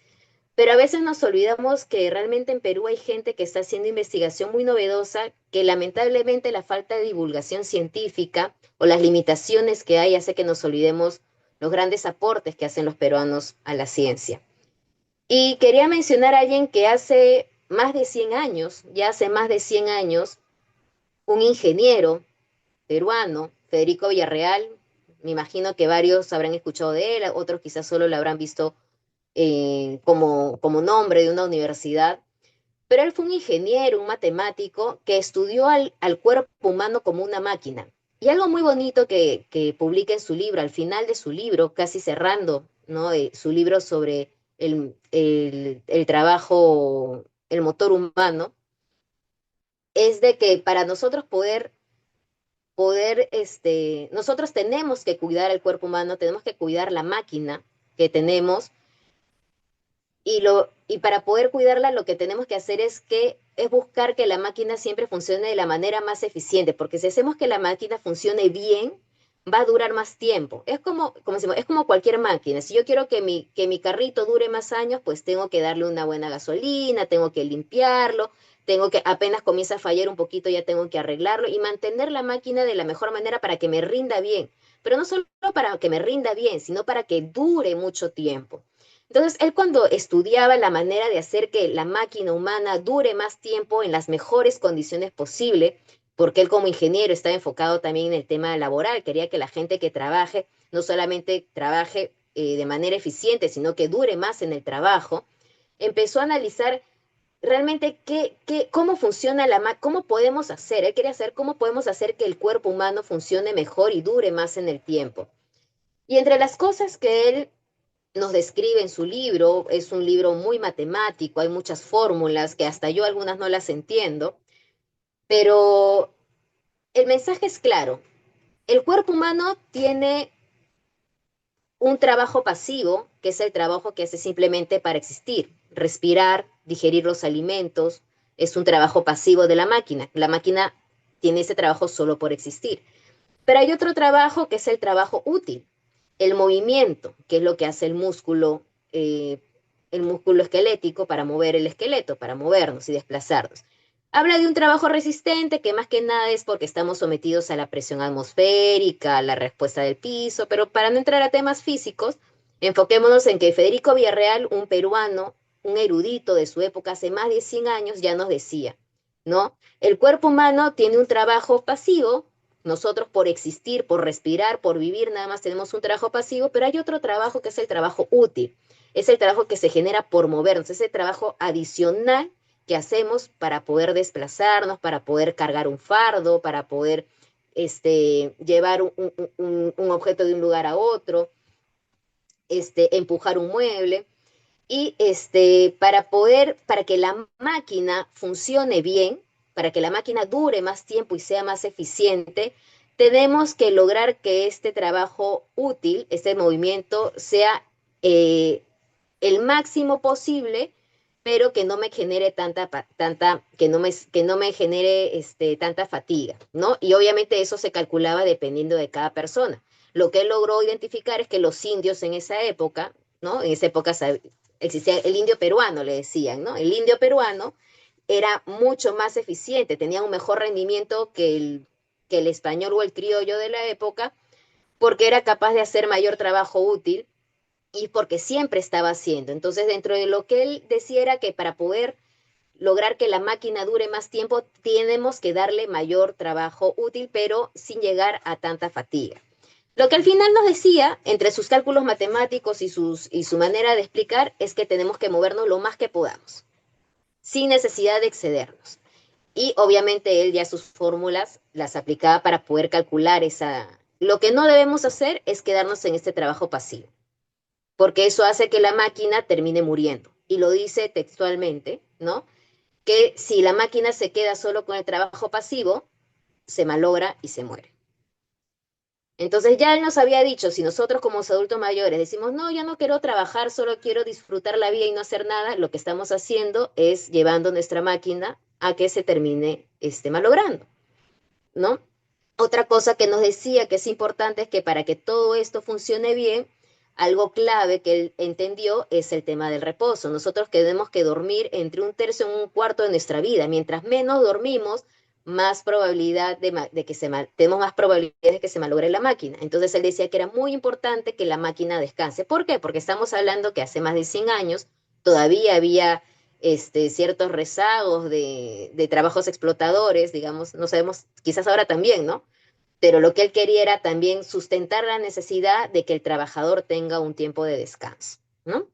S2: pero a veces nos olvidamos que realmente en Perú hay gente que está haciendo investigación muy novedosa, que lamentablemente la falta de divulgación científica o las limitaciones que hay hace que nos olvidemos los grandes aportes que hacen los peruanos a la ciencia. Y quería mencionar a alguien que hace más de 100 años, ya hace más de 100 años, un ingeniero peruano, Federico Villarreal. Me imagino que varios habrán escuchado de él, otros quizás solo lo habrán visto como nombre de una universidad. Pero él fue un ingeniero, un matemático que estudió al cuerpo humano como una máquina. Y algo muy bonito que publica en su libro, al final de su libro, casi cerrando, ¿no? Su libro sobre el trabajo, el motor humano, es de que para nosotros nosotros tenemos que cuidar el cuerpo humano, tenemos que cuidar la máquina que tenemos y para poder cuidarla lo que tenemos que hacer es buscar que la máquina siempre funcione de la manera más eficiente, porque si hacemos que la máquina funcione bien, va a durar más tiempo. Como decimos, es como cualquier máquina. Si yo quiero que mi carrito dure más años, pues tengo que darle una buena gasolina, tengo que limpiarlo, apenas comienza a fallar un poquito, ya tengo que arreglarlo y mantener la máquina de la mejor manera para que me rinda bien. Pero no solo para que me rinda bien, sino para que dure mucho tiempo. Entonces, él cuando estudiaba la manera de hacer que la máquina humana dure más tiempo en las mejores condiciones posibles, porque él como ingeniero estaba enfocado también en el tema laboral, quería que la gente que trabaje no solamente trabaje de manera eficiente, sino que dure más en el trabajo, empezó a analizar realmente cómo funciona cómo podemos hacer, él quería saber cómo podemos hacer que el cuerpo humano funcione mejor y dure más en el tiempo. Y entre las cosas que él nos describe en su libro, es un libro muy matemático, hay muchas fórmulas que hasta yo algunas no las entiendo, pero el mensaje es claro. El cuerpo humano tiene un trabajo pasivo, que es el trabajo que hace simplemente para existir, respirar, digerir los alimentos, es un trabajo pasivo de la máquina. La máquina tiene ese trabajo solo por existir. Pero hay otro trabajo que es el trabajo útil, el movimiento, que es lo que hace el músculo esquelético para mover el esqueleto, para movernos y desplazarnos. Habla de un trabajo resistente que más que nada es porque estamos sometidos a la presión atmosférica, a la respuesta del piso, pero para no entrar a temas físicos, enfoquémonos en que Federico Villarreal, un peruano, un erudito de su época hace más de 100 años, ya nos decía, ¿no? El cuerpo humano tiene un trabajo pasivo, nosotros por existir, por respirar, por vivir, nada más tenemos un trabajo pasivo, pero hay otro trabajo que es el trabajo útil, es el trabajo que se genera por movernos, es el trabajo adicional que hacemos para poder desplazarnos, para poder cargar un fardo, para poder llevar un objeto de un lugar a otro, empujar un mueble. Y para que la máquina funcione bien, para que la máquina dure más tiempo y sea más eficiente, tenemos que lograr que este trabajo útil, este movimiento, sea eh, el máximo posible, pero que no me genere que no me genere tanta fatiga, ¿no? Y obviamente eso se calculaba dependiendo de cada persona. Lo que él logró identificar es que los indios en esa época, ¿no? En esa época existía el indio peruano, le decían, ¿no? El indio peruano era mucho más eficiente, tenía un mejor rendimiento que el español o el criollo de la época, porque era capaz de hacer mayor trabajo útil y porque siempre estaba haciendo. Entonces, dentro de lo que él decía era que para poder lograr que la máquina dure más tiempo, tenemos que darle mayor trabajo útil, pero sin llegar a tanta fatiga. Lo que al final nos decía, entre sus cálculos matemáticos y su manera de explicar, es que tenemos que movernos lo más que podamos, sin necesidad de excedernos. Y obviamente él ya sus fórmulas las aplicaba para poder calcular esa... Lo que no debemos hacer es quedarnos en este trabajo pasivo, porque eso hace que la máquina termine muriendo. Y lo dice textualmente, ¿no? Que si la máquina se queda solo con el trabajo pasivo, se malogra y se muere. Entonces ya él nos había dicho, si nosotros como adultos mayores decimos, no, yo no quiero trabajar, solo quiero disfrutar la vida y no hacer nada, lo que estamos haciendo es llevando nuestra máquina a que se termine malogrando, ¿no? Otra cosa que nos decía que es importante es que para que todo esto funcione bien, algo clave que él entendió es el tema del reposo. Nosotros tenemos que dormir entre un tercio y un cuarto de nuestra vida. Mientras menos dormimos, más probabilidad de que tenemos más probabilidades de que se malogre la máquina. Entonces él decía que era muy importante que la máquina descanse. ¿Por qué? Porque estamos hablando que hace más de 100 años todavía había ciertos rezagos de trabajos explotadores, digamos, no sabemos, quizás ahora también, ¿no? Pero lo que él quería era también sustentar la necesidad de que el trabajador tenga un tiempo de descanso, ¿no?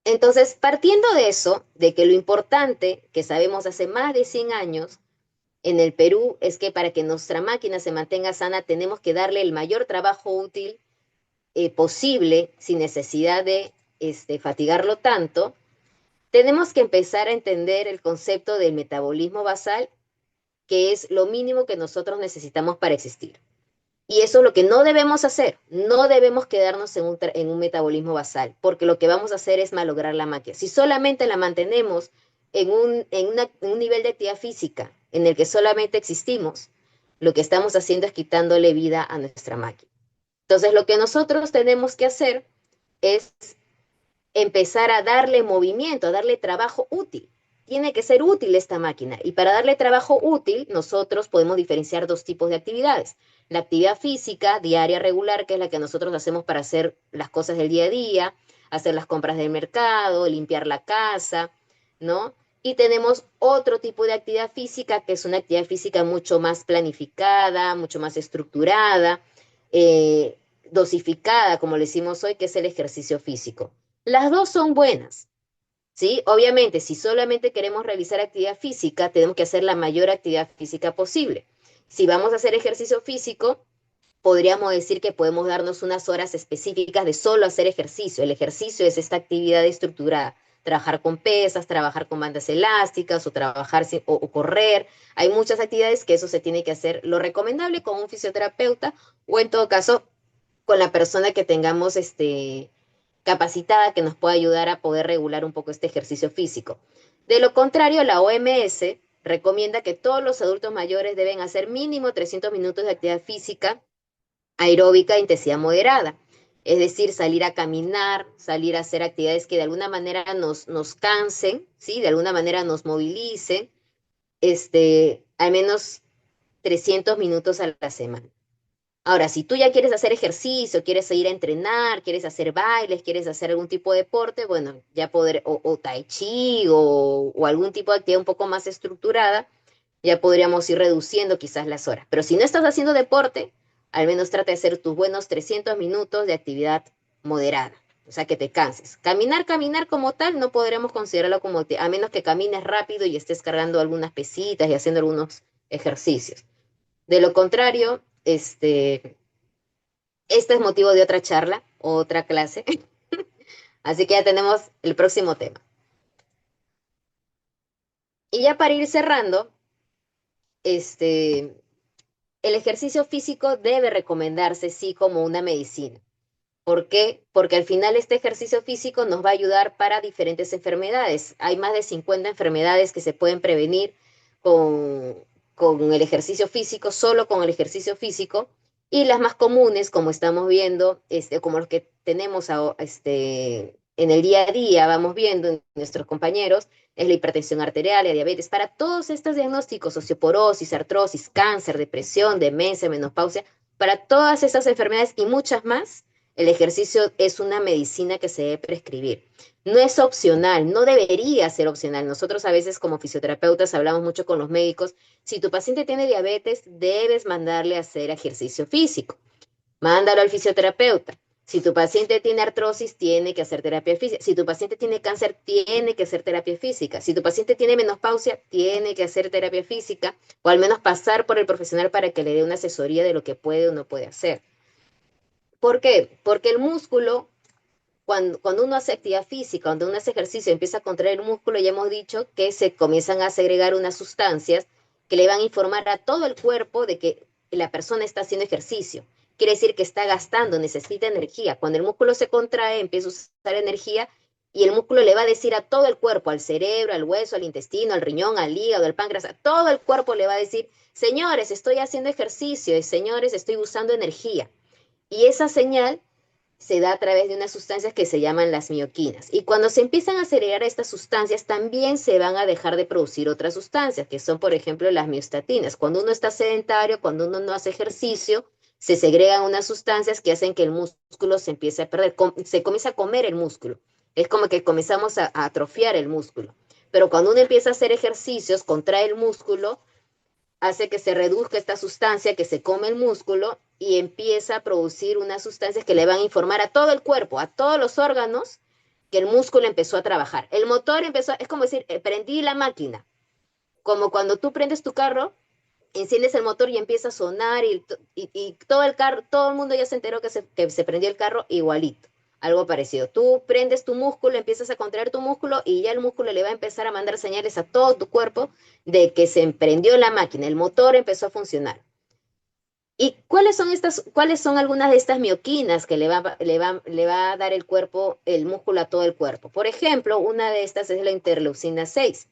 S2: Entonces, partiendo de eso, de que lo importante que sabemos hace más de 100 años en el Perú es que para que nuestra máquina se mantenga sana tenemos que darle el mayor trabajo útil posible sin necesidad de fatigarlo tanto, tenemos que empezar a entender el concepto del metabolismo basal, que es lo mínimo que nosotros necesitamos para existir. Y eso es lo que no debemos hacer. No debemos quedarnos en un metabolismo basal, porque lo que vamos a hacer es malograr la máquina. Si solamente la mantenemos en un nivel de actividad física en el que solamente existimos, lo que estamos haciendo es quitándole vida a nuestra máquina. Entonces, lo que nosotros tenemos que hacer es empezar a darle movimiento, a darle trabajo útil. Tiene que ser útil esta máquina. Y para darle trabajo útil, nosotros podemos diferenciar dos tipos de actividades. La actividad física diaria regular, que es la que nosotros hacemos para hacer las cosas del día a día, hacer las compras del mercado, limpiar la casa, ¿no? Y tenemos otro tipo de actividad física, que es una actividad física mucho más planificada, mucho más estructurada, dosificada, como le decimos hoy, que es el ejercicio físico. Las dos son buenas, ¿sí? Obviamente, si solamente queremos realizar actividad física, tenemos que hacer la mayor actividad física posible. Si vamos a hacer ejercicio físico, podríamos decir que podemos darnos unas horas específicas de solo hacer ejercicio. El ejercicio es esta actividad estructurada. Trabajar con pesas, trabajar con bandas elásticas o trabajar o correr. Hay muchas actividades que eso se tiene que hacer. Lo recomendable con un fisioterapeuta o en todo caso con la persona que tengamos capacitada que nos pueda ayudar a poder regular un poco este ejercicio físico. De lo contrario, la OMS recomienda que todos los adultos mayores deben hacer mínimo 300 minutos de actividad física aeróbica de intensidad moderada. Es decir, salir a caminar, salir a hacer actividades que de alguna manera nos cansen, ¿sí? De alguna manera nos movilicen, al menos 300 minutos a la semana. Ahora, si tú ya quieres hacer ejercicio, quieres ir a entrenar, quieres hacer bailes, quieres hacer algún tipo de deporte, bueno, ya poder, o tai chi, o algún tipo de actividad un poco más estructurada, ya podríamos ir reduciendo quizás las horas. Pero si no estás haciendo deporte, al menos trata de hacer tus buenos 300 minutos de actividad moderada, o sea, que te canses. Caminar como tal, no podremos considerarlo como, a menos que camines rápido y estés cargando algunas pesitas y haciendo algunos ejercicios. De lo contrario, este es motivo de otra charla, otra clase. Así que ya tenemos el próximo tema. Y ya para ir cerrando, el ejercicio físico debe recomendarse, sí, como una medicina. ¿Por qué? Porque al final este ejercicio físico nos va a ayudar para diferentes enfermedades. Hay más de 50 enfermedades que se pueden prevenir con, con el ejercicio físico, solo con el ejercicio físico. Y las más comunes, como estamos viendo, como los que tenemos en el día a día, vamos viendo en nuestros compañeros, es la hipertensión arterial, la diabetes. Para todos estos diagnósticos, osteoporosis, artrosis, cáncer, depresión, demencia, menopausia, para todas estas enfermedades y muchas más, el ejercicio es una medicina que se debe prescribir. No es opcional, no debería ser opcional. Nosotros a veces como fisioterapeutas hablamos mucho con los médicos. Si tu paciente tiene diabetes, debes mandarle a hacer ejercicio físico. Mándalo al fisioterapeuta. Si tu paciente tiene artrosis, tiene que hacer terapia física. Si tu paciente tiene cáncer, tiene que hacer terapia física. Si tu paciente tiene menopausia, tiene que hacer terapia física o al menos pasar por el profesional para que le dé una asesoría de lo que puede o no puede hacer. ¿Por qué? Porque el músculo, cuando uno hace actividad física, cuando uno hace ejercicio, empieza a contraer el músculo, ya hemos dicho que se comienzan a segregar unas sustancias que le van a informar a todo el cuerpo de que la persona está haciendo ejercicio. Quiere decir que está gastando, necesita energía. Cuando el músculo se contrae, empieza a usar energía y el músculo le va a decir a todo el cuerpo, al cerebro, al hueso, al intestino, al riñón, al hígado, al páncreas, a todo el cuerpo le va a decir, señores, estoy haciendo ejercicio, y señores, estoy usando energía. Y esa señal se da a través de unas sustancias que se llaman las mioquinas. Y cuando se empiezan a acelerar estas sustancias, también se van a dejar de producir otras sustancias, que son, por ejemplo, las miostatinas. Cuando uno está sedentario, cuando uno no hace ejercicio, se segregan unas sustancias que hacen que el músculo se empiece a perder, se comienza a comer el músculo. Es como que comenzamos a atrofiar el músculo. Pero cuando uno empieza a hacer ejercicios, contrae el músculo, hace que se reduzca esta sustancia que se come el músculo y empieza a producir unas sustancias que le van a informar a todo el cuerpo, a todos los órganos, que el músculo empezó a trabajar. El motor empezó, es como decir, prendí la máquina, como cuando tú prendes tu carro, enciendes el motor y empieza a sonar y todo el carro, todo el mundo ya se enteró que se prendió el carro igualito. Algo parecido. Tú prendes tu músculo, empiezas a contraer tu músculo y ya el músculo le va a empezar a mandar señales a todo tu cuerpo de que se emprendió la máquina, el motor empezó a funcionar. ¿Y cuáles son algunas de estas mioquinas que le va a dar el cuerpo, el músculo a todo el cuerpo? Por ejemplo, una de estas es la interleucina 6,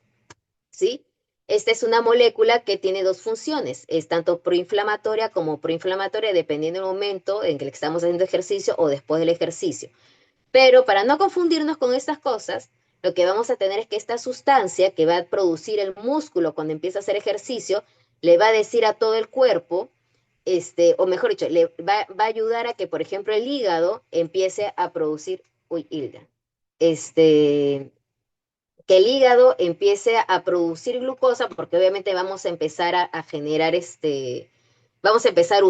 S2: ¿sí? Esta es una molécula que tiene dos funciones, es tanto proinflamatoria como proinflamatoria, dependiendo del momento en que estamos haciendo ejercicio o después del ejercicio. Pero para no confundirnos con estas cosas, lo que vamos a tener es que esta sustancia que va a producir el músculo cuando empieza a hacer ejercicio, le va a decir a todo el cuerpo, o mejor dicho, le va a ayudar a que, por ejemplo, el hígado empiece a producir, uy, Hilda, que el hígado empiece a producir glucosa, porque obviamente vamos a empezar a generar vamos a empezar a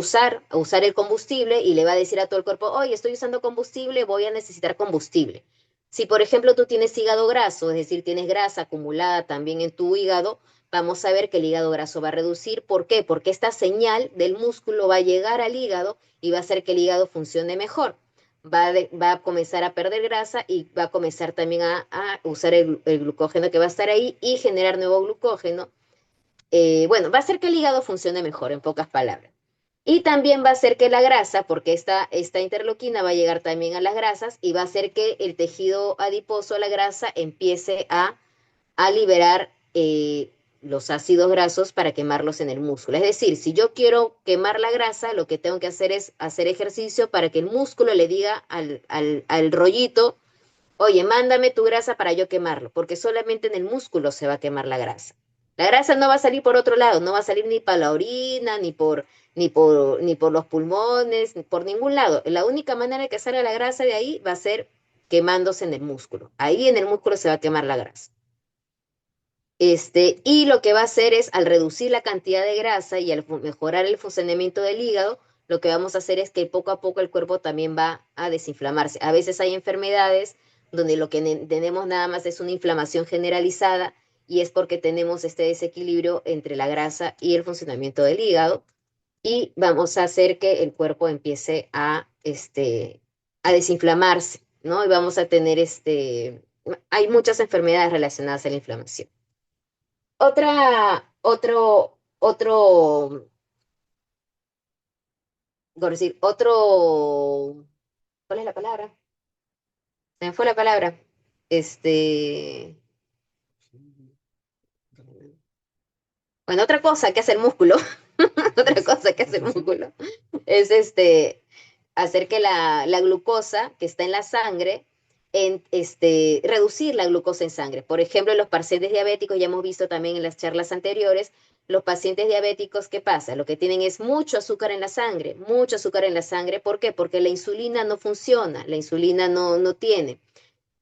S2: usar el combustible y le va a decir a todo el cuerpo, oye, estoy usando combustible, voy a necesitar combustible. Si, por ejemplo, tú tienes hígado graso, es decir, tienes grasa acumulada también en tu hígado, vamos a ver que el hígado graso va a reducir. ¿Por qué? Porque esta señal del músculo va a llegar al hígado y va a hacer que el hígado funcione mejor. Va a comenzar a perder grasa y va a comenzar también a usar el glucógeno que va a estar ahí y generar nuevo glucógeno. Bueno, va a hacer que el hígado funcione mejor, en pocas palabras. Y también va a hacer que la grasa, porque esta interleuquina va a llegar también a las grasas y va a hacer que el tejido adiposo, la grasa, empiece a liberar los ácidos grasos para quemarlos en el músculo. Es decir, si yo quiero quemar la grasa, lo que tengo que hacer es hacer ejercicio para que el músculo le diga al rollito, oye, mándame tu grasa para yo quemarlo, porque solamente en el músculo se va a quemar la grasa. La grasa no va a salir por otro lado, no va a salir ni para la orina, ni por los pulmones, ni por ningún lado. La única manera que salga la grasa de ahí va a ser quemándose en el músculo. Ahí en el músculo se va a quemar la grasa. Y lo que va a hacer es, al reducir la cantidad de grasa y al mejorar el funcionamiento del hígado, lo que vamos a hacer es que poco a poco el cuerpo también va a desinflamarse. A veces hay enfermedades donde lo que tenemos nada más es una inflamación generalizada y es porque tenemos este desequilibrio entre la grasa y el funcionamiento del hígado y vamos a hacer que el cuerpo empiece a desinflamarse, ¿no? Y vamos a tener hay muchas enfermedades relacionadas a la inflamación. Otro, por decir, ¿cuál es la palabra? Se me fue la palabra. Este, bueno, otra cosa que hace el músculo, otra cosa que hace el músculo, es hacer que la glucosa que está en la sangre, reducir la glucosa en sangre. Por ejemplo, en los pacientes diabéticos, ya hemos visto también en las charlas anteriores, los pacientes diabéticos, ¿qué pasa? Lo que tienen es mucho azúcar en la sangre, mucho azúcar en la sangre. ¿Por qué? Porque la insulina no funciona, la insulina no tiene.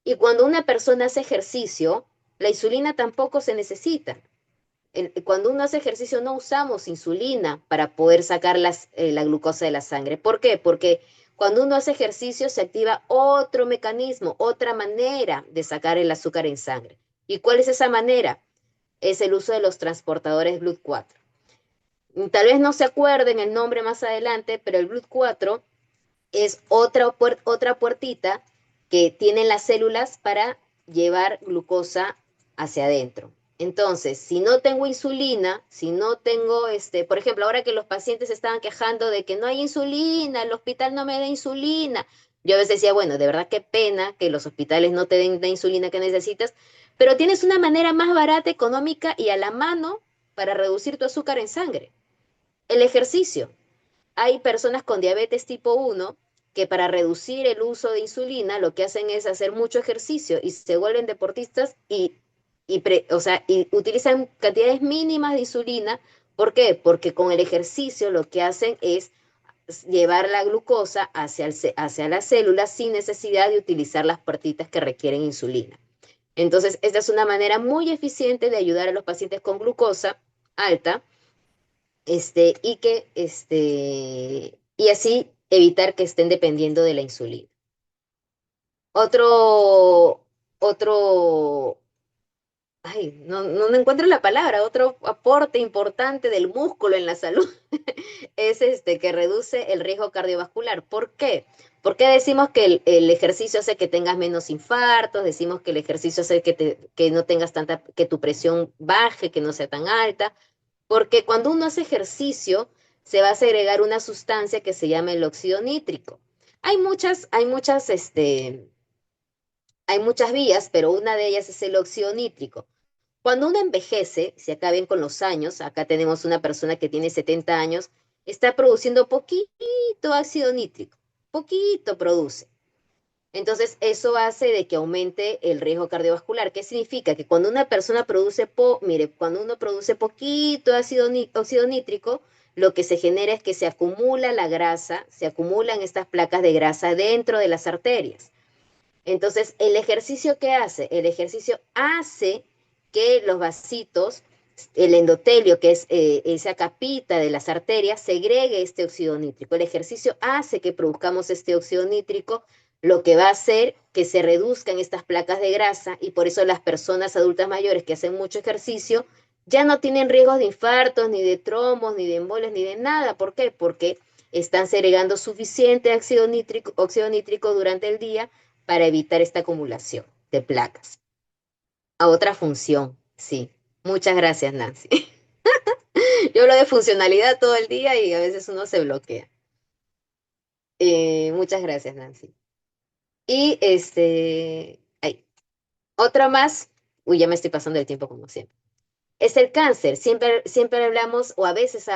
S2: Y cuando una persona hace ejercicio, la insulina tampoco se necesita. Cuando uno hace ejercicio no usamos insulina para poder sacar la glucosa de la sangre. ¿Por qué? Porque cuando uno hace ejercicio se activa otro mecanismo, otra manera de sacar el azúcar en sangre. ¿Y cuál es esa manera? Es el uso de los transportadores BLUT4. Tal vez no se acuerden el nombre más adelante, pero el BLUT4 es otra puertita que tienen las células para llevar glucosa hacia adentro. Entonces, si no tengo insulina, si no tengo, por ejemplo, ahora que los pacientes estaban quejando de que no hay insulina, el hospital no me da insulina, yo a veces decía, bueno, de verdad qué pena que los hospitales no te den la insulina que necesitas, pero tienes una manera más barata, económica y a la mano para reducir tu azúcar en sangre. El ejercicio. Hay personas con diabetes tipo 1 que para reducir el uso de insulina lo que hacen es hacer mucho ejercicio y se vuelven deportistas y utilizan cantidades mínimas de insulina. ¿Por qué? Porque con el ejercicio lo que hacen es llevar la glucosa hacia las células sin necesidad de utilizar las partitas que requieren insulina. Entonces, esta es una manera muy eficiente de ayudar a los pacientes con glucosa alta y así evitar que estén dependiendo de la insulina. Otro, ay, no encuentro la palabra, otro aporte importante del músculo en la salud es que reduce el riesgo cardiovascular. ¿Por qué? Porque decimos que el ejercicio hace que tengas menos infartos, decimos que el ejercicio hace que no tengas que tu presión baje, que no sea tan alta, porque cuando uno hace ejercicio, se va a segregar una sustancia que se llama el óxido nítrico. Hay muchas vías, pero una de ellas es el óxido nítrico. Cuando uno envejece, si acá ven con los años, acá tenemos una persona que tiene 70 años, está produciendo poquito ácido nítrico, poquito produce. Entonces, eso hace de que aumente el riesgo cardiovascular. ¿Qué significa? Que cuando una persona cuando uno produce poquito óxido nítrico, lo que se genera es que se acumula la grasa, se acumulan estas placas de grasa dentro de las arterias. Entonces, ¿el ejercicio qué hace? El ejercicio hace que los vasitos el endotelio, que es esa capita de las arterias, segregue este óxido nítrico. El ejercicio hace que produzcamos este óxido nítrico, lo que va a hacer que se reduzcan estas placas de grasa y por eso las personas adultas mayores que hacen mucho ejercicio ya no tienen riesgos de infartos, ni de trombos, ni de embolias, ni de nada. ¿Por qué? Porque están segregando suficiente óxido nítrico durante el día para evitar esta acumulación de placas. A otra función, sí. Muchas gracias, Nancy. Yo hablo de funcionalidad todo el día y a veces uno se bloquea. Muchas gracias, Nancy. Y ay, otra más. Uy, ya me estoy pasando el tiempo como siempre. Es el cáncer. Siempre hablamos, o a veces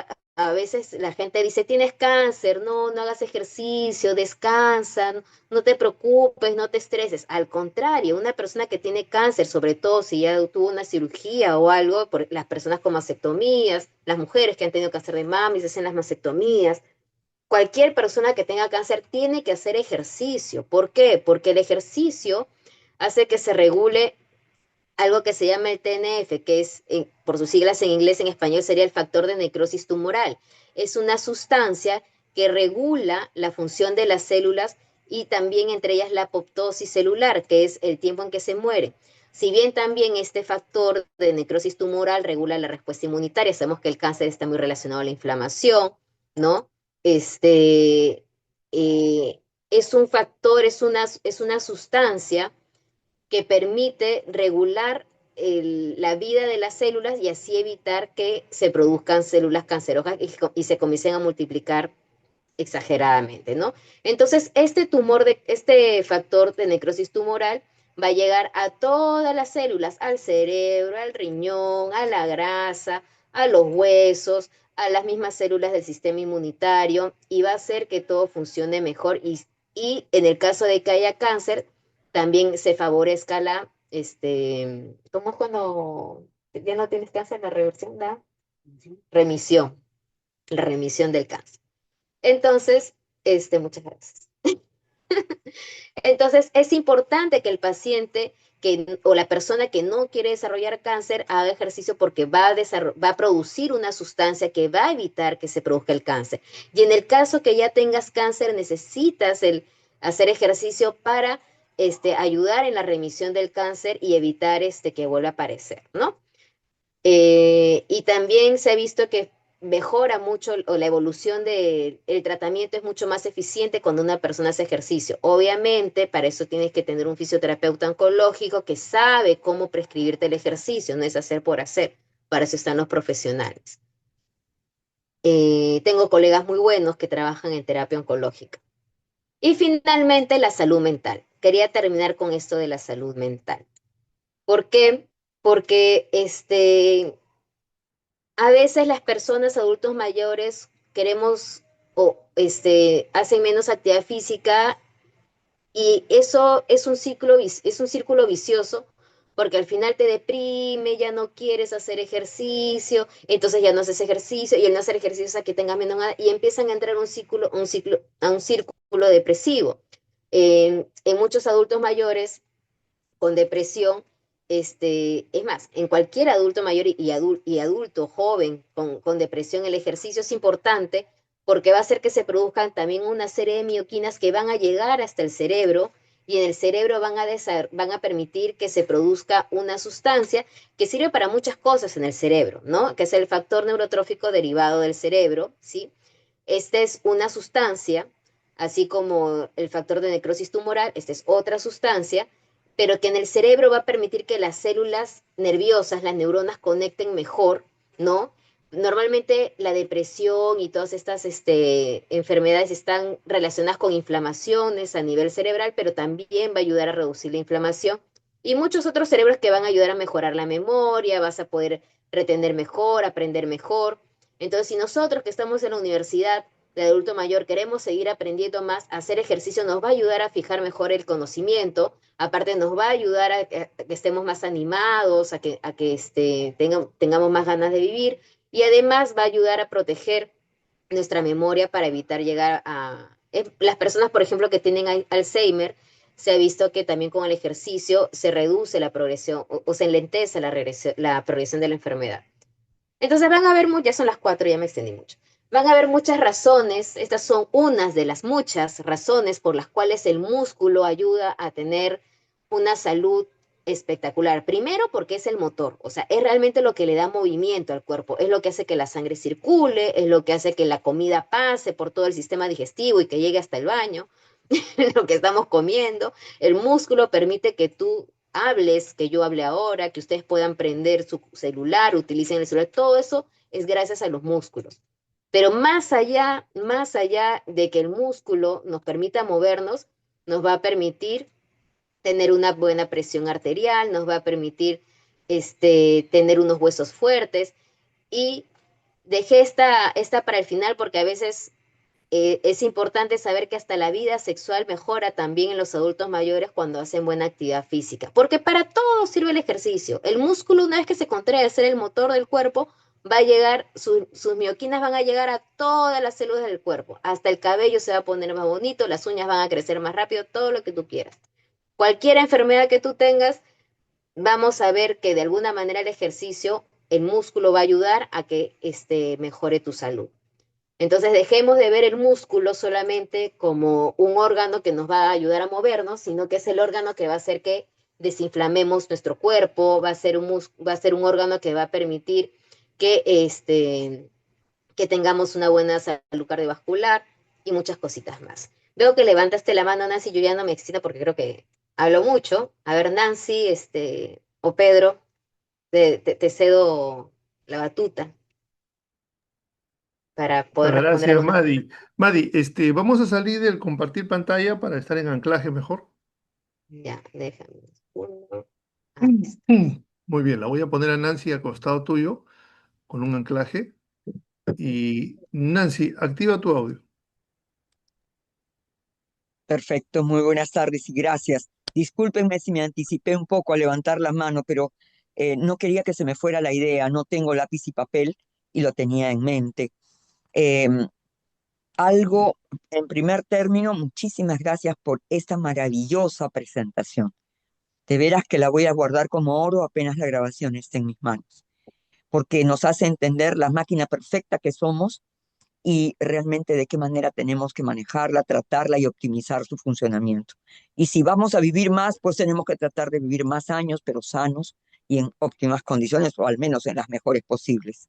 S2: la gente dice, tienes cáncer, no, no hagas ejercicio, descansa, no, no te preocupes, no te estreses. Al contrario, una persona que tiene cáncer, sobre todo si ya tuvo una cirugía o algo, por las personas con mastectomías, las mujeres que han tenido cáncer de mama y se hacen las mastectomías, cualquier persona que tenga cáncer tiene que hacer ejercicio. ¿Por qué? Porque el ejercicio hace que se regule algo que se llama el TNF, que es, por sus siglas en inglés, en español sería el factor de necrosis tumoral. Es una sustancia que regula la función de las células y también entre ellas la apoptosis celular, que es el tiempo en que se muere. Si bien también este factor de necrosis tumoral regula la respuesta inmunitaria, sabemos que el cáncer está muy relacionado a la inflamación, ¿no? Este, es un factor, es una sustancia que permite regular la vida de las células y así evitar que se produzcan células cancerosas y se comiencen a multiplicar exageradamente, ¿no? Entonces, este factor de necrosis tumoral va a llegar a todas las células, al cerebro, al riñón, a la grasa, a los huesos, a las mismas células del sistema inmunitario y va a hacer que todo funcione mejor y en el caso de que haya cáncer, también se favorezca ¿cómo es cuando ya no tienes cáncer? La reversión, remisión, la remisión del cáncer. Entonces, muchas gracias. Entonces, es importante que el paciente o la persona que no quiere desarrollar cáncer haga ejercicio porque va a producir una sustancia que va a evitar que se produzca el cáncer. Y en el caso que ya tengas cáncer, necesitas hacer ejercicio para ayudar en la remisión del cáncer y evitar que vuelva a aparecer, ¿no? Y también se ha visto que mejora mucho o la evolución del tratamiento es mucho más eficiente cuando una persona hace ejercicio. Obviamente, para eso tienes que tener un fisioterapeuta oncológico que sabe cómo prescribirte el ejercicio, no es hacer por hacer. Para eso están los profesionales. Tengo colegas muy buenos que trabajan en terapia oncológica. Y finalmente, la salud mental. Quería terminar con esto de la salud mental. ¿Por qué? Porque a veces las personas adultos mayores queremos o hacen menos actividad física y eso es un círculo vicioso porque al final te deprime, ya no quieres hacer ejercicio, entonces ya no haces ejercicio y el no hacer ejercicio es a que tengas menos nada y empiezan a entrar a un círculo depresivo. En muchos adultos mayores con depresión, es más, en cualquier adulto mayor y adulto joven con depresión, el ejercicio es importante porque va a hacer que se produzcan también una serie de mioquinas que van a llegar hasta el cerebro y en el cerebro van a permitir que se produzca una sustancia que sirve para muchas cosas en el cerebro, ¿no? Que es el factor neurotrófico derivado del cerebro, ¿sí? Esta es una sustancia, así como el factor de necrosis tumoral, esta es otra sustancia pero que en el cerebro va a permitir que las células nerviosas, las neuronas, conecten mejor, ¿no? Normalmente la depresión y todas estas enfermedades están relacionadas con inflamaciones a nivel cerebral, pero también va a ayudar a reducir la inflamación y muchos otros cerebros que van a ayudar a mejorar la memoria, vas a poder retener mejor, aprender mejor. Entonces, si nosotros que estamos en la universidad de adulto mayor queremos seguir aprendiendo más, hacer ejercicio nos va a ayudar a fijar mejor el conocimiento, aparte nos va a ayudar a que estemos más animados, a que tengamos más ganas de vivir y además va a ayudar a proteger nuestra memoria para evitar llegar a... las personas, por ejemplo, que tienen Alzheimer, se ha visto que también con el ejercicio se reduce la progresión o se enlentece la progresión de la enfermedad. Entonces van a haber muchas, ya son las 4, ya me extendí mucho. Van a haber muchas razones, estas son unas de las muchas razones por las cuales el músculo ayuda a tener una salud espectacular. Primero porque es el motor, o sea, es realmente lo que le da movimiento al cuerpo, es lo que hace que la sangre circule, es lo que hace que la comida pase por todo el sistema digestivo y que llegue hasta el baño, lo que estamos comiendo. El músculo permite que tú hables, que yo hable ahora, que ustedes puedan prender su celular, utilicen el celular, todo eso es gracias a los músculos. Pero más allá de que el músculo nos permita movernos, nos va a permitir tener una buena presión arterial, nos va a permitir tener unos huesos fuertes. Y dejé esta para el final porque a veces es importante saber que hasta la vida sexual mejora también en los adultos mayores cuando hacen buena actividad física, porque para todo sirve el ejercicio. El músculo, una vez que se contrae a ser el motor del cuerpo, va a llegar, sus mioquinas van a llegar a todas las células del cuerpo, hasta el cabello se va a poner más bonito, las uñas van a crecer más rápido, todo lo que tú quieras. Cualquier enfermedad que tú tengas, vamos a ver que de alguna manera el ejercicio, el músculo va a ayudar a que mejore tu salud. Entonces dejemos de ver el músculo solamente como un órgano que nos va a ayudar a movernos, sino que es el órgano que va a hacer que desinflamemos nuestro cuerpo, va a ser un órgano que va a permitir que, que tengamos una buena salud cardiovascular y muchas cositas más. Veo que levantaste la mano, Nancy, yo ya no me excito porque creo que hablo mucho. A ver, Nancy, o Pedro, te cedo la batuta para poder responder
S1: Gracias,
S2: algunas.
S1: Madi. Madi, vamos a salir del compartir pantalla para estar en anclaje mejor.
S2: Ya, déjame un segundo. Aquí
S1: Mm.
S2: está.
S1: Muy bien, la voy a poner a Nancy a costado tuyo con un anclaje. Y Nancy, activa tu audio.
S3: Perfecto, muy buenas tardes y gracias. Discúlpenme si me anticipé un poco a levantar la mano, pero no quería que se me fuera la idea. No tengo lápiz y papel y lo tenía en mente. Em, Algo, en primer término, muchísimas gracias por esta maravillosa presentación. De veras que la voy a guardar como oro apenas la grabación esté en mis manos, porque nos hace entender la máquina perfecta que somos y realmente de qué manera tenemos que manejarla, tratarla y optimizar su funcionamiento. Y si vamos a vivir más, pues tenemos que tratar de vivir más años, pero sanos y en óptimas condiciones, o al menos en las mejores posibles.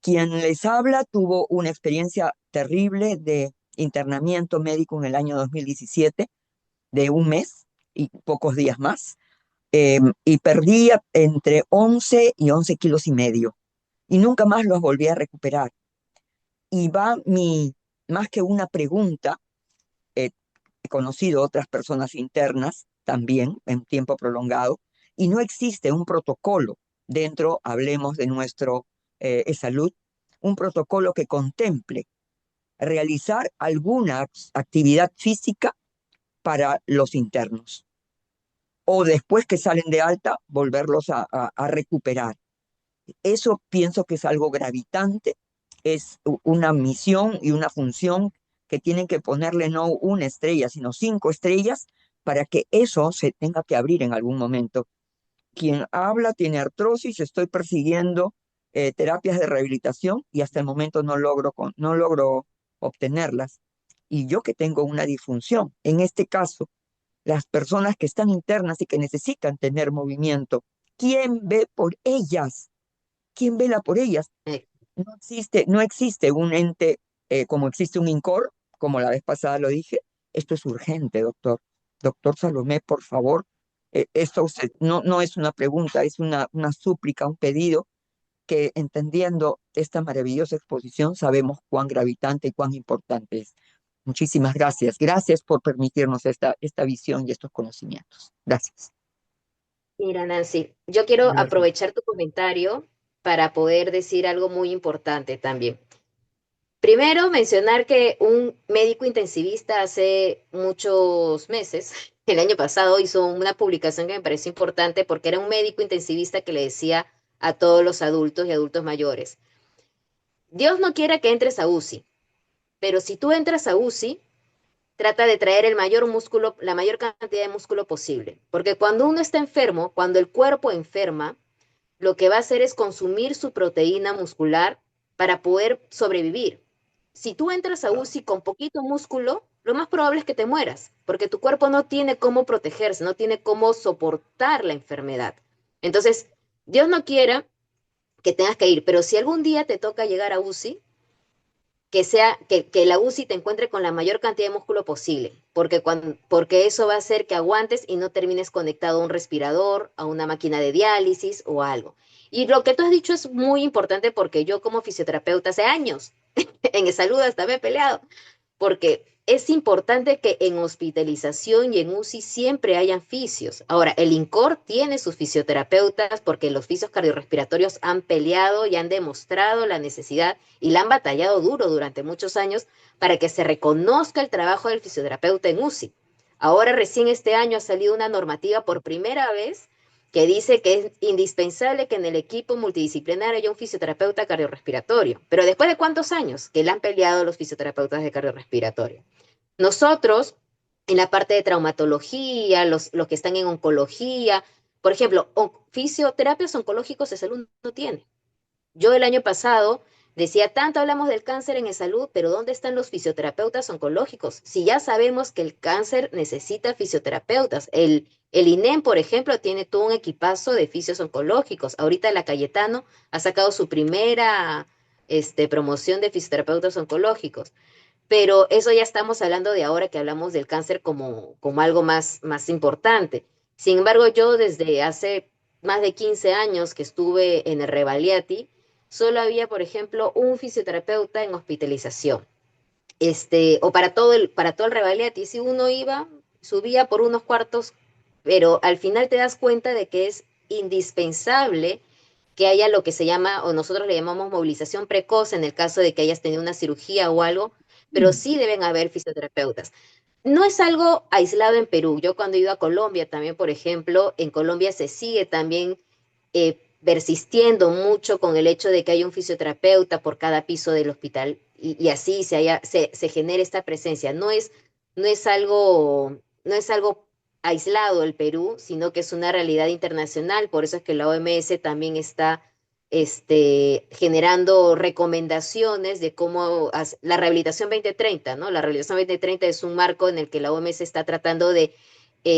S3: Quien les habla tuvo una experiencia terrible de internamiento médico en el año 2017, de un mes y pocos días más, y perdí entre 11 y 11 kilos y medio, y nunca más los volví a recuperar. Y va más que una pregunta, he conocido otras personas internas también en tiempo prolongado, y no existe un protocolo dentro, hablemos de nuestro salud, un protocolo que contemple realizar alguna actividad física para los internos, o después que salen de alta, volverlos a recuperar. Eso pienso que es algo gravitante, es una misión y una función que tienen que ponerle no una estrella, sino 5 estrellas para que eso se tenga que abrir en algún momento. Quien habla tiene artrosis, estoy persiguiendo terapias de rehabilitación y hasta el momento no logro obtenerlas. Y yo que tengo una disfunción, en este caso, las personas que están internas y que necesitan tener movimiento, ¿quién ve por ellas? ¿Quién vela por ellas?
S2: Eh,
S3: No existe un ente como existe un INCOR, como la vez pasada lo dije. Esto es urgente, doctor. Doctor Salomé, por favor, esto no es una pregunta, es una súplica, un pedido que entendiendo esta maravillosa exposición sabemos cuán gravitante y cuán importante es. Muchísimas gracias. Gracias por permitirnos esta visión y estos conocimientos. Gracias.
S2: Mira, Nancy, yo quiero
S1: Gracias.
S2: aprovechar tu comentario para poder decir algo muy importante también. Primero, mencionar que un médico intensivista hace muchos meses, el año pasado, hizo una publicación que me pareció importante porque era un médico intensivista que le decía a todos los adultos y adultos mayores, Dios no quiera que entres a UCI, pero si tú entras a UCI, trata de traer el mayor músculo, la mayor cantidad de músculo posible, porque cuando uno está enfermo, cuando el cuerpo enferma, lo que va a hacer es consumir su proteína muscular para poder sobrevivir. Si tú entras a UCI con poquito músculo, lo más probable es que te mueras, porque tu cuerpo no tiene cómo protegerse, no tiene cómo soportar la enfermedad. Entonces, Dios no quiera que tengas que ir, pero si algún día te toca llegar a UCI, que la UCI te encuentre con la mayor cantidad de músculo posible, porque eso va a hacer que aguantes y no termines conectado a un respirador, a una máquina de diálisis o algo. Y lo que tú has dicho es muy importante porque yo como fisioterapeuta hace años en salud hasta me he peleado porque es importante que en hospitalización y en UCI siempre hayan fisios. Ahora, el INCOR tiene sus fisioterapeutas porque los fisios cardiorrespiratorios han peleado y han demostrado la necesidad y la han batallado duro durante muchos años para que se reconozca el trabajo del fisioterapeuta en UCI. Ahora recién este año ha salido una normativa por primera vez que dice que es indispensable que en el equipo multidisciplinario haya un fisioterapeuta cardiorrespiratorio. Pero ¿después de cuántos años que le han peleado los fisioterapeutas de cardiorrespiratorio? Nosotros, en la parte de traumatología, los que están en oncología, por ejemplo, fisioterapias oncológicos de salud no tiene. Yo el año pasado decía, tanto hablamos del cáncer en salud, pero ¿dónde están los fisioterapeutas oncológicos? Si ya sabemos que el cáncer necesita fisioterapeutas. El INEM, por ejemplo, tiene todo un equipazo de fisios oncológicos. Ahorita la Cayetano ha sacado su primera promoción de fisioterapeutas oncológicos. Pero eso ya estamos hablando de ahora que hablamos del cáncer como algo más importante. Sin embargo, yo desde hace más de 15 años que estuve en el Revaliati, solo había, por ejemplo, un fisioterapeuta en hospitalización. O para todo el Revaliati, si uno iba, subía por unos cuartos, pero al final te das cuenta de que es indispensable que haya lo que se llama, o nosotros le llamamos movilización precoz en el caso de que hayas tenido una cirugía o algo, pero sí deben haber fisioterapeutas. No es algo aislado en Perú. Yo cuando he ido a Colombia también, por ejemplo, en Colombia se sigue también persistiendo mucho con el hecho de que haya un fisioterapeuta por cada piso del hospital y así se genera esta presencia. No es algo aislado el Perú, sino que es una realidad internacional. Por eso es que la OMS también está generando recomendaciones de cómo la rehabilitación 2030, ¿no? La rehabilitación 2030 es un marco en el que la OMS está tratando de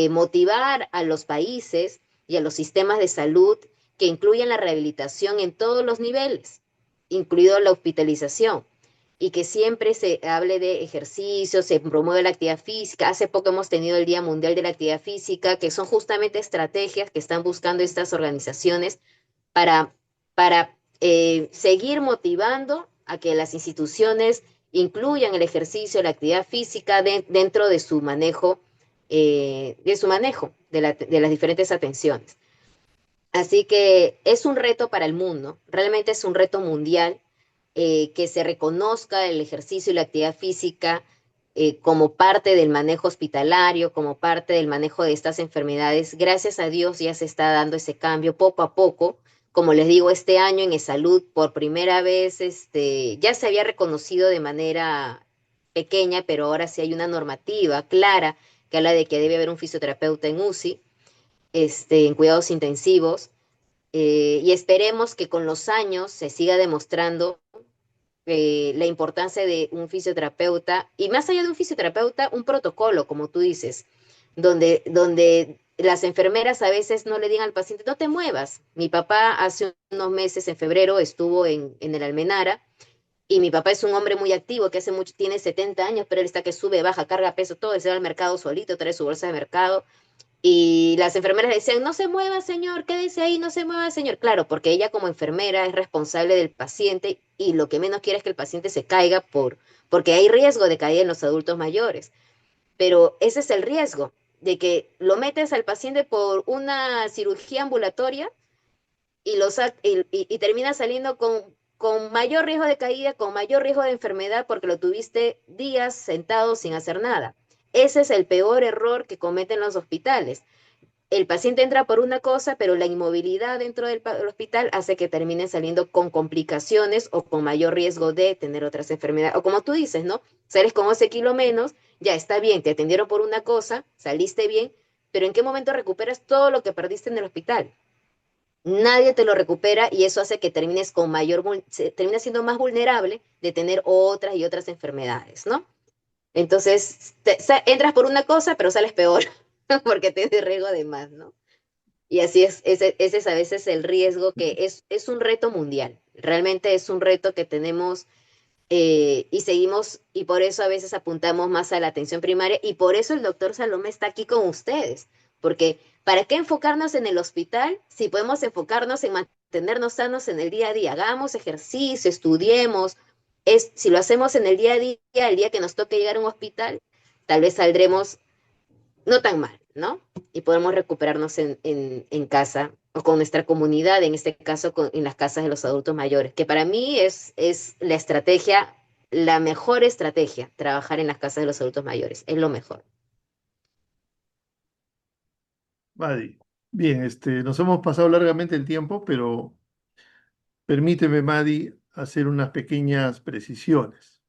S2: motivar a los países y a los sistemas de salud que incluyan la rehabilitación en todos los niveles, incluido la hospitalización, y que siempre se hable de ejercicio, se promueve la actividad física. Hace poco hemos tenido el Día Mundial de la Actividad Física, que son justamente estrategias que están buscando estas organizaciones para seguir motivando a que las instituciones incluyan el ejercicio, la actividad física dentro de su manejo de las diferentes atenciones. Así que es un reto para el mundo, realmente es un reto mundial, que se reconozca el ejercicio y la actividad física como parte del manejo hospitalario, como parte del manejo de estas enfermedades. Gracias a Dios ya se está dando ese cambio poco a poco. Como les digo, este año en salud por primera vez ya se había reconocido de manera pequeña, pero ahora sí hay una normativa clara que habla de que debe haber un fisioterapeuta en UCI, en cuidados intensivos, y esperemos que con los años se siga demostrando la importancia de un fisioterapeuta y más allá de un fisioterapeuta, un protocolo, como tú dices, donde las enfermeras a veces no le digan al paciente, no te muevas. Mi papá hace unos meses, en febrero, estuvo en el Almenara y mi papá es un hombre muy activo que hace mucho, tiene 70 años, pero él está que sube, baja, carga peso, todo, se va al mercado solito, trae su bolsa de mercado. Y las enfermeras decían, no se mueva, señor, quédese ahí, no se mueva, señor. Claro, porque ella como enfermera es responsable del paciente y lo que menos quiere es que el paciente se caiga porque hay riesgo de caída en los adultos mayores. Pero ese es el riesgo, de que lo metes al paciente por una cirugía ambulatoria y termina saliendo con mayor riesgo de caída, con mayor riesgo de enfermedad porque lo tuviste días sentado sin hacer nada. Ese es el peor error que cometen los hospitales. El paciente entra por una cosa, pero la inmovilidad dentro del hospital hace que terminen saliendo con complicaciones o con mayor riesgo de tener otras enfermedades. O como tú dices, ¿no? Sales con 11 kilos menos, ya está bien, te atendieron por una cosa, saliste bien, pero ¿en qué momento recuperas todo lo que perdiste en el hospital? nadie te lo recupera y eso hace que termines con terminas siendo más vulnerable de tener otras y otras enfermedades, ¿no? Entonces, entras por una cosa, pero sales peor, porque tienes riesgo de más, ¿no? Y así ese es a veces el riesgo que es un reto mundial. Realmente es un reto que tenemos y seguimos, y por eso a veces apuntamos más a la atención primaria, y por eso el doctor Salomé está aquí con ustedes, porque ¿para qué enfocarnos en el hospital si podemos enfocarnos en mantenernos sanos en el día a día? Hagamos ejercicio, estudiemos. Si lo hacemos en el día a día, el día que nos toque llegar a un hospital, tal vez saldremos no tan mal, ¿no? Y podemos recuperarnos en casa o con nuestra comunidad, en este caso en las casas de los adultos mayores, que para mí es la estrategia, la mejor estrategia, trabajar en las casas de los adultos mayores, es lo mejor.
S1: Madi. Bien, nos hemos pasado largamente el tiempo, pero permíteme, Madi, hacer unas pequeñas precisiones.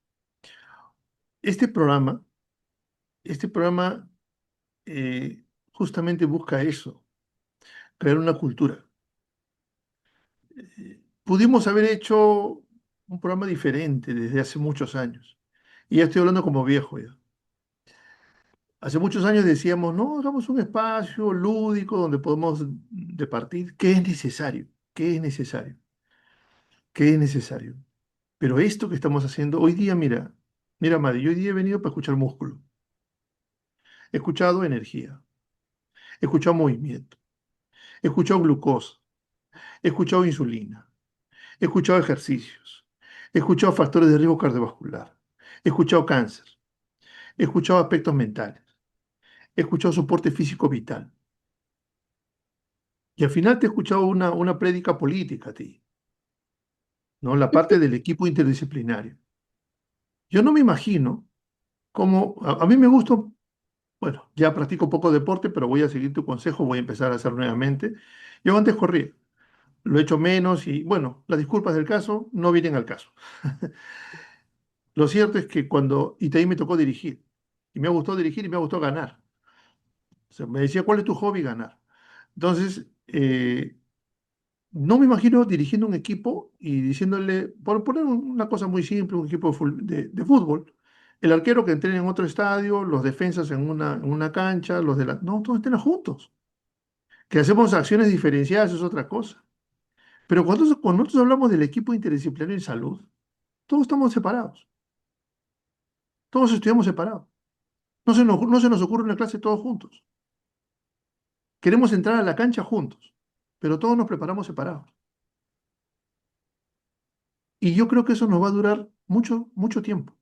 S1: Este programa, este programa eh, justamente busca eso, crear una cultura. Pudimos haber hecho un programa diferente desde hace muchos años. Y ya estoy hablando como viejo ya. Hace muchos años decíamos, no, hagamos un espacio lúdico donde podemos departir. ¿Qué es necesario? ¿Qué es necesario? ¿Qué es necesario? Pero esto que estamos haciendo hoy día, mira, mira, Madi, yo hoy día he venido para escuchar músculo. He escuchado energía, he escuchado movimiento, he escuchado glucosa, he escuchado insulina, he escuchado ejercicios, he escuchado factores de riesgo cardiovascular, he escuchado cáncer, he escuchado aspectos mentales, he escuchado soporte físico vital. Y al final te he escuchado una prédica política a ti, ¿no? La parte del equipo interdisciplinario. Yo no me imagino cómo, a mí me gusta, bueno, ya practico poco deporte, pero voy a seguir tu consejo, voy a empezar a hacer nuevamente. Yo antes corría, lo he hecho menos y bueno, las disculpas del caso no vienen al caso. Lo cierto es que y de ahí me tocó dirigir, y me ha gustado dirigir y me ha gustado ganar. O sea, me decía, ¿cuál es tu hobby? Ganar. Entonces, no me imagino dirigiendo un equipo y diciéndole, por poner una cosa muy simple, un equipo de fútbol, el arquero que entrena en otro estadio, los defensas en una cancha, No, todos entrenan juntos. Que hacemos acciones diferenciadas es otra cosa. Pero cuando nosotros hablamos del equipo interdisciplinario en salud, todos estamos separados, todos estudiamos separados. No se nos ocurre una clase todos juntos. Queremos entrar a la cancha juntos, pero todos nos preparamos separados. Y yo creo que eso nos va a durar mucho, mucho tiempo,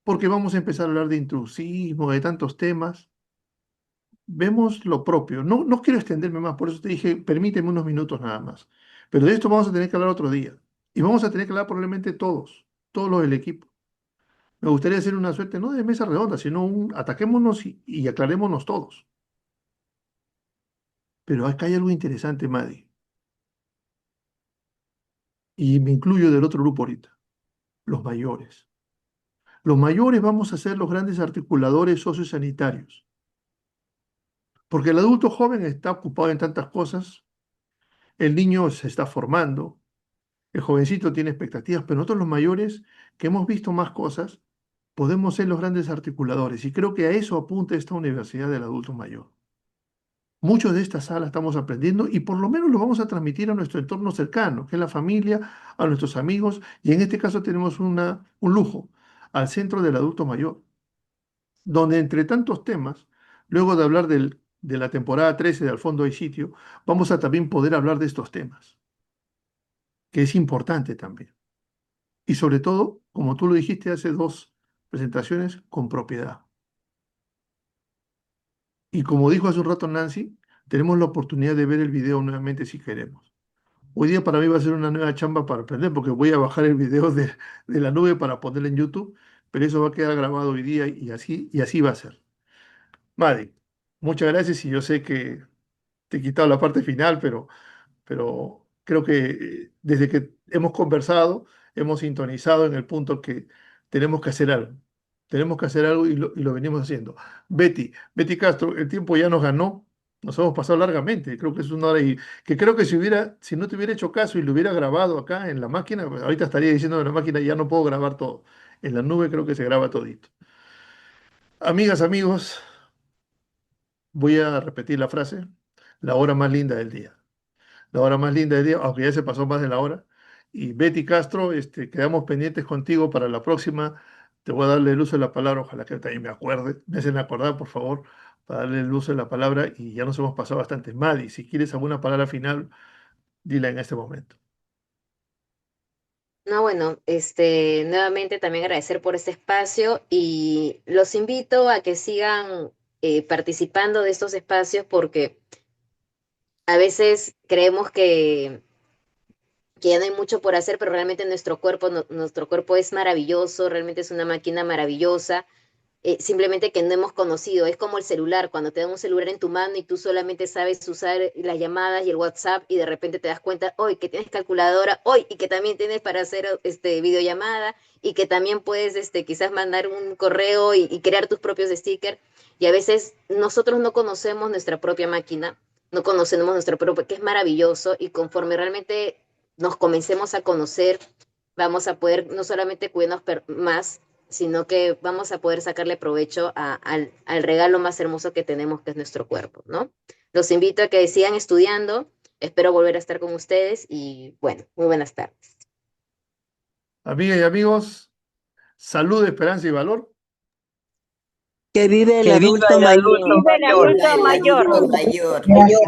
S1: porque vamos a empezar a hablar de intrusismo, de tantos temas. Vemos lo propio. No, no quiero extenderme más, por eso te dije, permíteme unos minutos nada más. Pero de esto vamos a tener que hablar otro día. Y vamos a tener que hablar probablemente todos los del equipo. Me gustaría hacer una suerte, no de mesa redonda, sino ataquémonos y aclarémonos todos. Pero acá hay algo interesante, Madi, y me incluyo del otro grupo ahorita, los mayores. Los mayores vamos a ser los grandes articuladores sociosanitarios, porque el adulto joven está ocupado en tantas cosas, el niño se está formando, el jovencito tiene expectativas, pero nosotros los mayores, que hemos visto más cosas, podemos ser los grandes articuladores, y creo que a eso apunta esta Universidad del Adulto Mayor. Muchos de esta sala estamos aprendiendo y por lo menos lo vamos a transmitir a nuestro entorno cercano, que es la familia, a nuestros amigos, y en este caso tenemos un lujo, al Centro del Adulto Mayor, donde entre tantos temas, luego de hablar de la temporada 13 de Al Fondo hay sitio, vamos a también poder hablar de estos temas, que es importante también. Y sobre todo, como tú lo dijiste hace dos presentaciones, con propiedad. Y como dijo hace un rato Nancy, tenemos la oportunidad de ver el video nuevamente si queremos. Hoy día para mí va a ser una nueva chamba para aprender, porque voy a bajar el video de la nube para ponerlo en YouTube, pero eso va a quedar grabado hoy día y así va a ser. Madi, muchas gracias y yo sé que te he quitado la parte final, pero creo que desde que hemos conversado, hemos sintonizado en el punto que tenemos que hacer algo. Tenemos que hacer algo y lo venimos haciendo. Betty Castro, el tiempo ya nos ganó. Nos hemos pasado largamente, creo que es una hora y que creo que si no te hubiera hecho caso y lo hubiera grabado acá en la máquina, pues ahorita estaría diciendo en la máquina ya no puedo grabar todo. En la nube creo que se graba todito. Amigas, amigos, voy a repetir la frase, la hora más linda del día. La hora más linda del día, aunque ya se pasó más de la hora. Y Betty Castro, quedamos pendientes contigo para la próxima. Te voy a darle el uso de la palabra, ojalá que también me acuerde. Me hacen acordar, por favor, para darle el uso de la palabra y ya nos hemos pasado bastante. Madi, si quieres alguna palabra final, dila en este momento.
S2: No, bueno, nuevamente también agradecer por este espacio y los invito a que sigan participando de estos espacios porque a veces creemos que ya no hay mucho por hacer, pero realmente nuestro cuerpo, nuestro cuerpo es maravilloso, realmente es una máquina maravillosa, simplemente que no hemos conocido. Es como el celular, cuando te dan un celular en tu mano y tú solamente sabes usar las llamadas y el WhatsApp y de repente te das cuenta hoy que tienes calculadora, hoy y que también tienes para hacer videollamada y que también puedes quizás mandar un correo y crear tus propios stickers. Y a veces nosotros no conocemos nuestra propia máquina, no conocemos nuestro propio, que es maravilloso y conforme realmente nos comencemos a conocer, vamos a poder no solamente cuidarnos más, sino que vamos a poder sacarle provecho al regalo más hermoso que tenemos, que es nuestro cuerpo, ¿no? Los invito a que sigan estudiando, espero volver a estar con ustedes y bueno, muy buenas tardes.
S1: Amigas y amigos, salud, esperanza y valor.
S4: Que vive el
S3: Que viva
S4: adulto
S3: el adulto
S4: mayor.
S5: Viva el
S3: mayor.
S5: adulto
S6: El
S5: mayor.
S6: adulto mayor.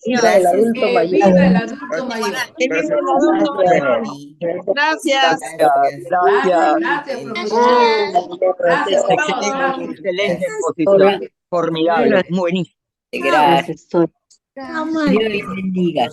S7: Viva el
S6: Gracias.
S7: adulto mayor.
S5: Viva el adulto mayor.
S3: Que viva el adulto mayor.
S5: Gracias.
S3: Gracias,
S5: Gracias,
S3: gracias.
S5: gracias,
S3: Gracias.
S5: profesor. Gracias a todos.
S3: Excelente, excelente
S6: Gracias.
S3: exposición. Formidable, buenísimo.
S6: Gracias. Dios les bendiga.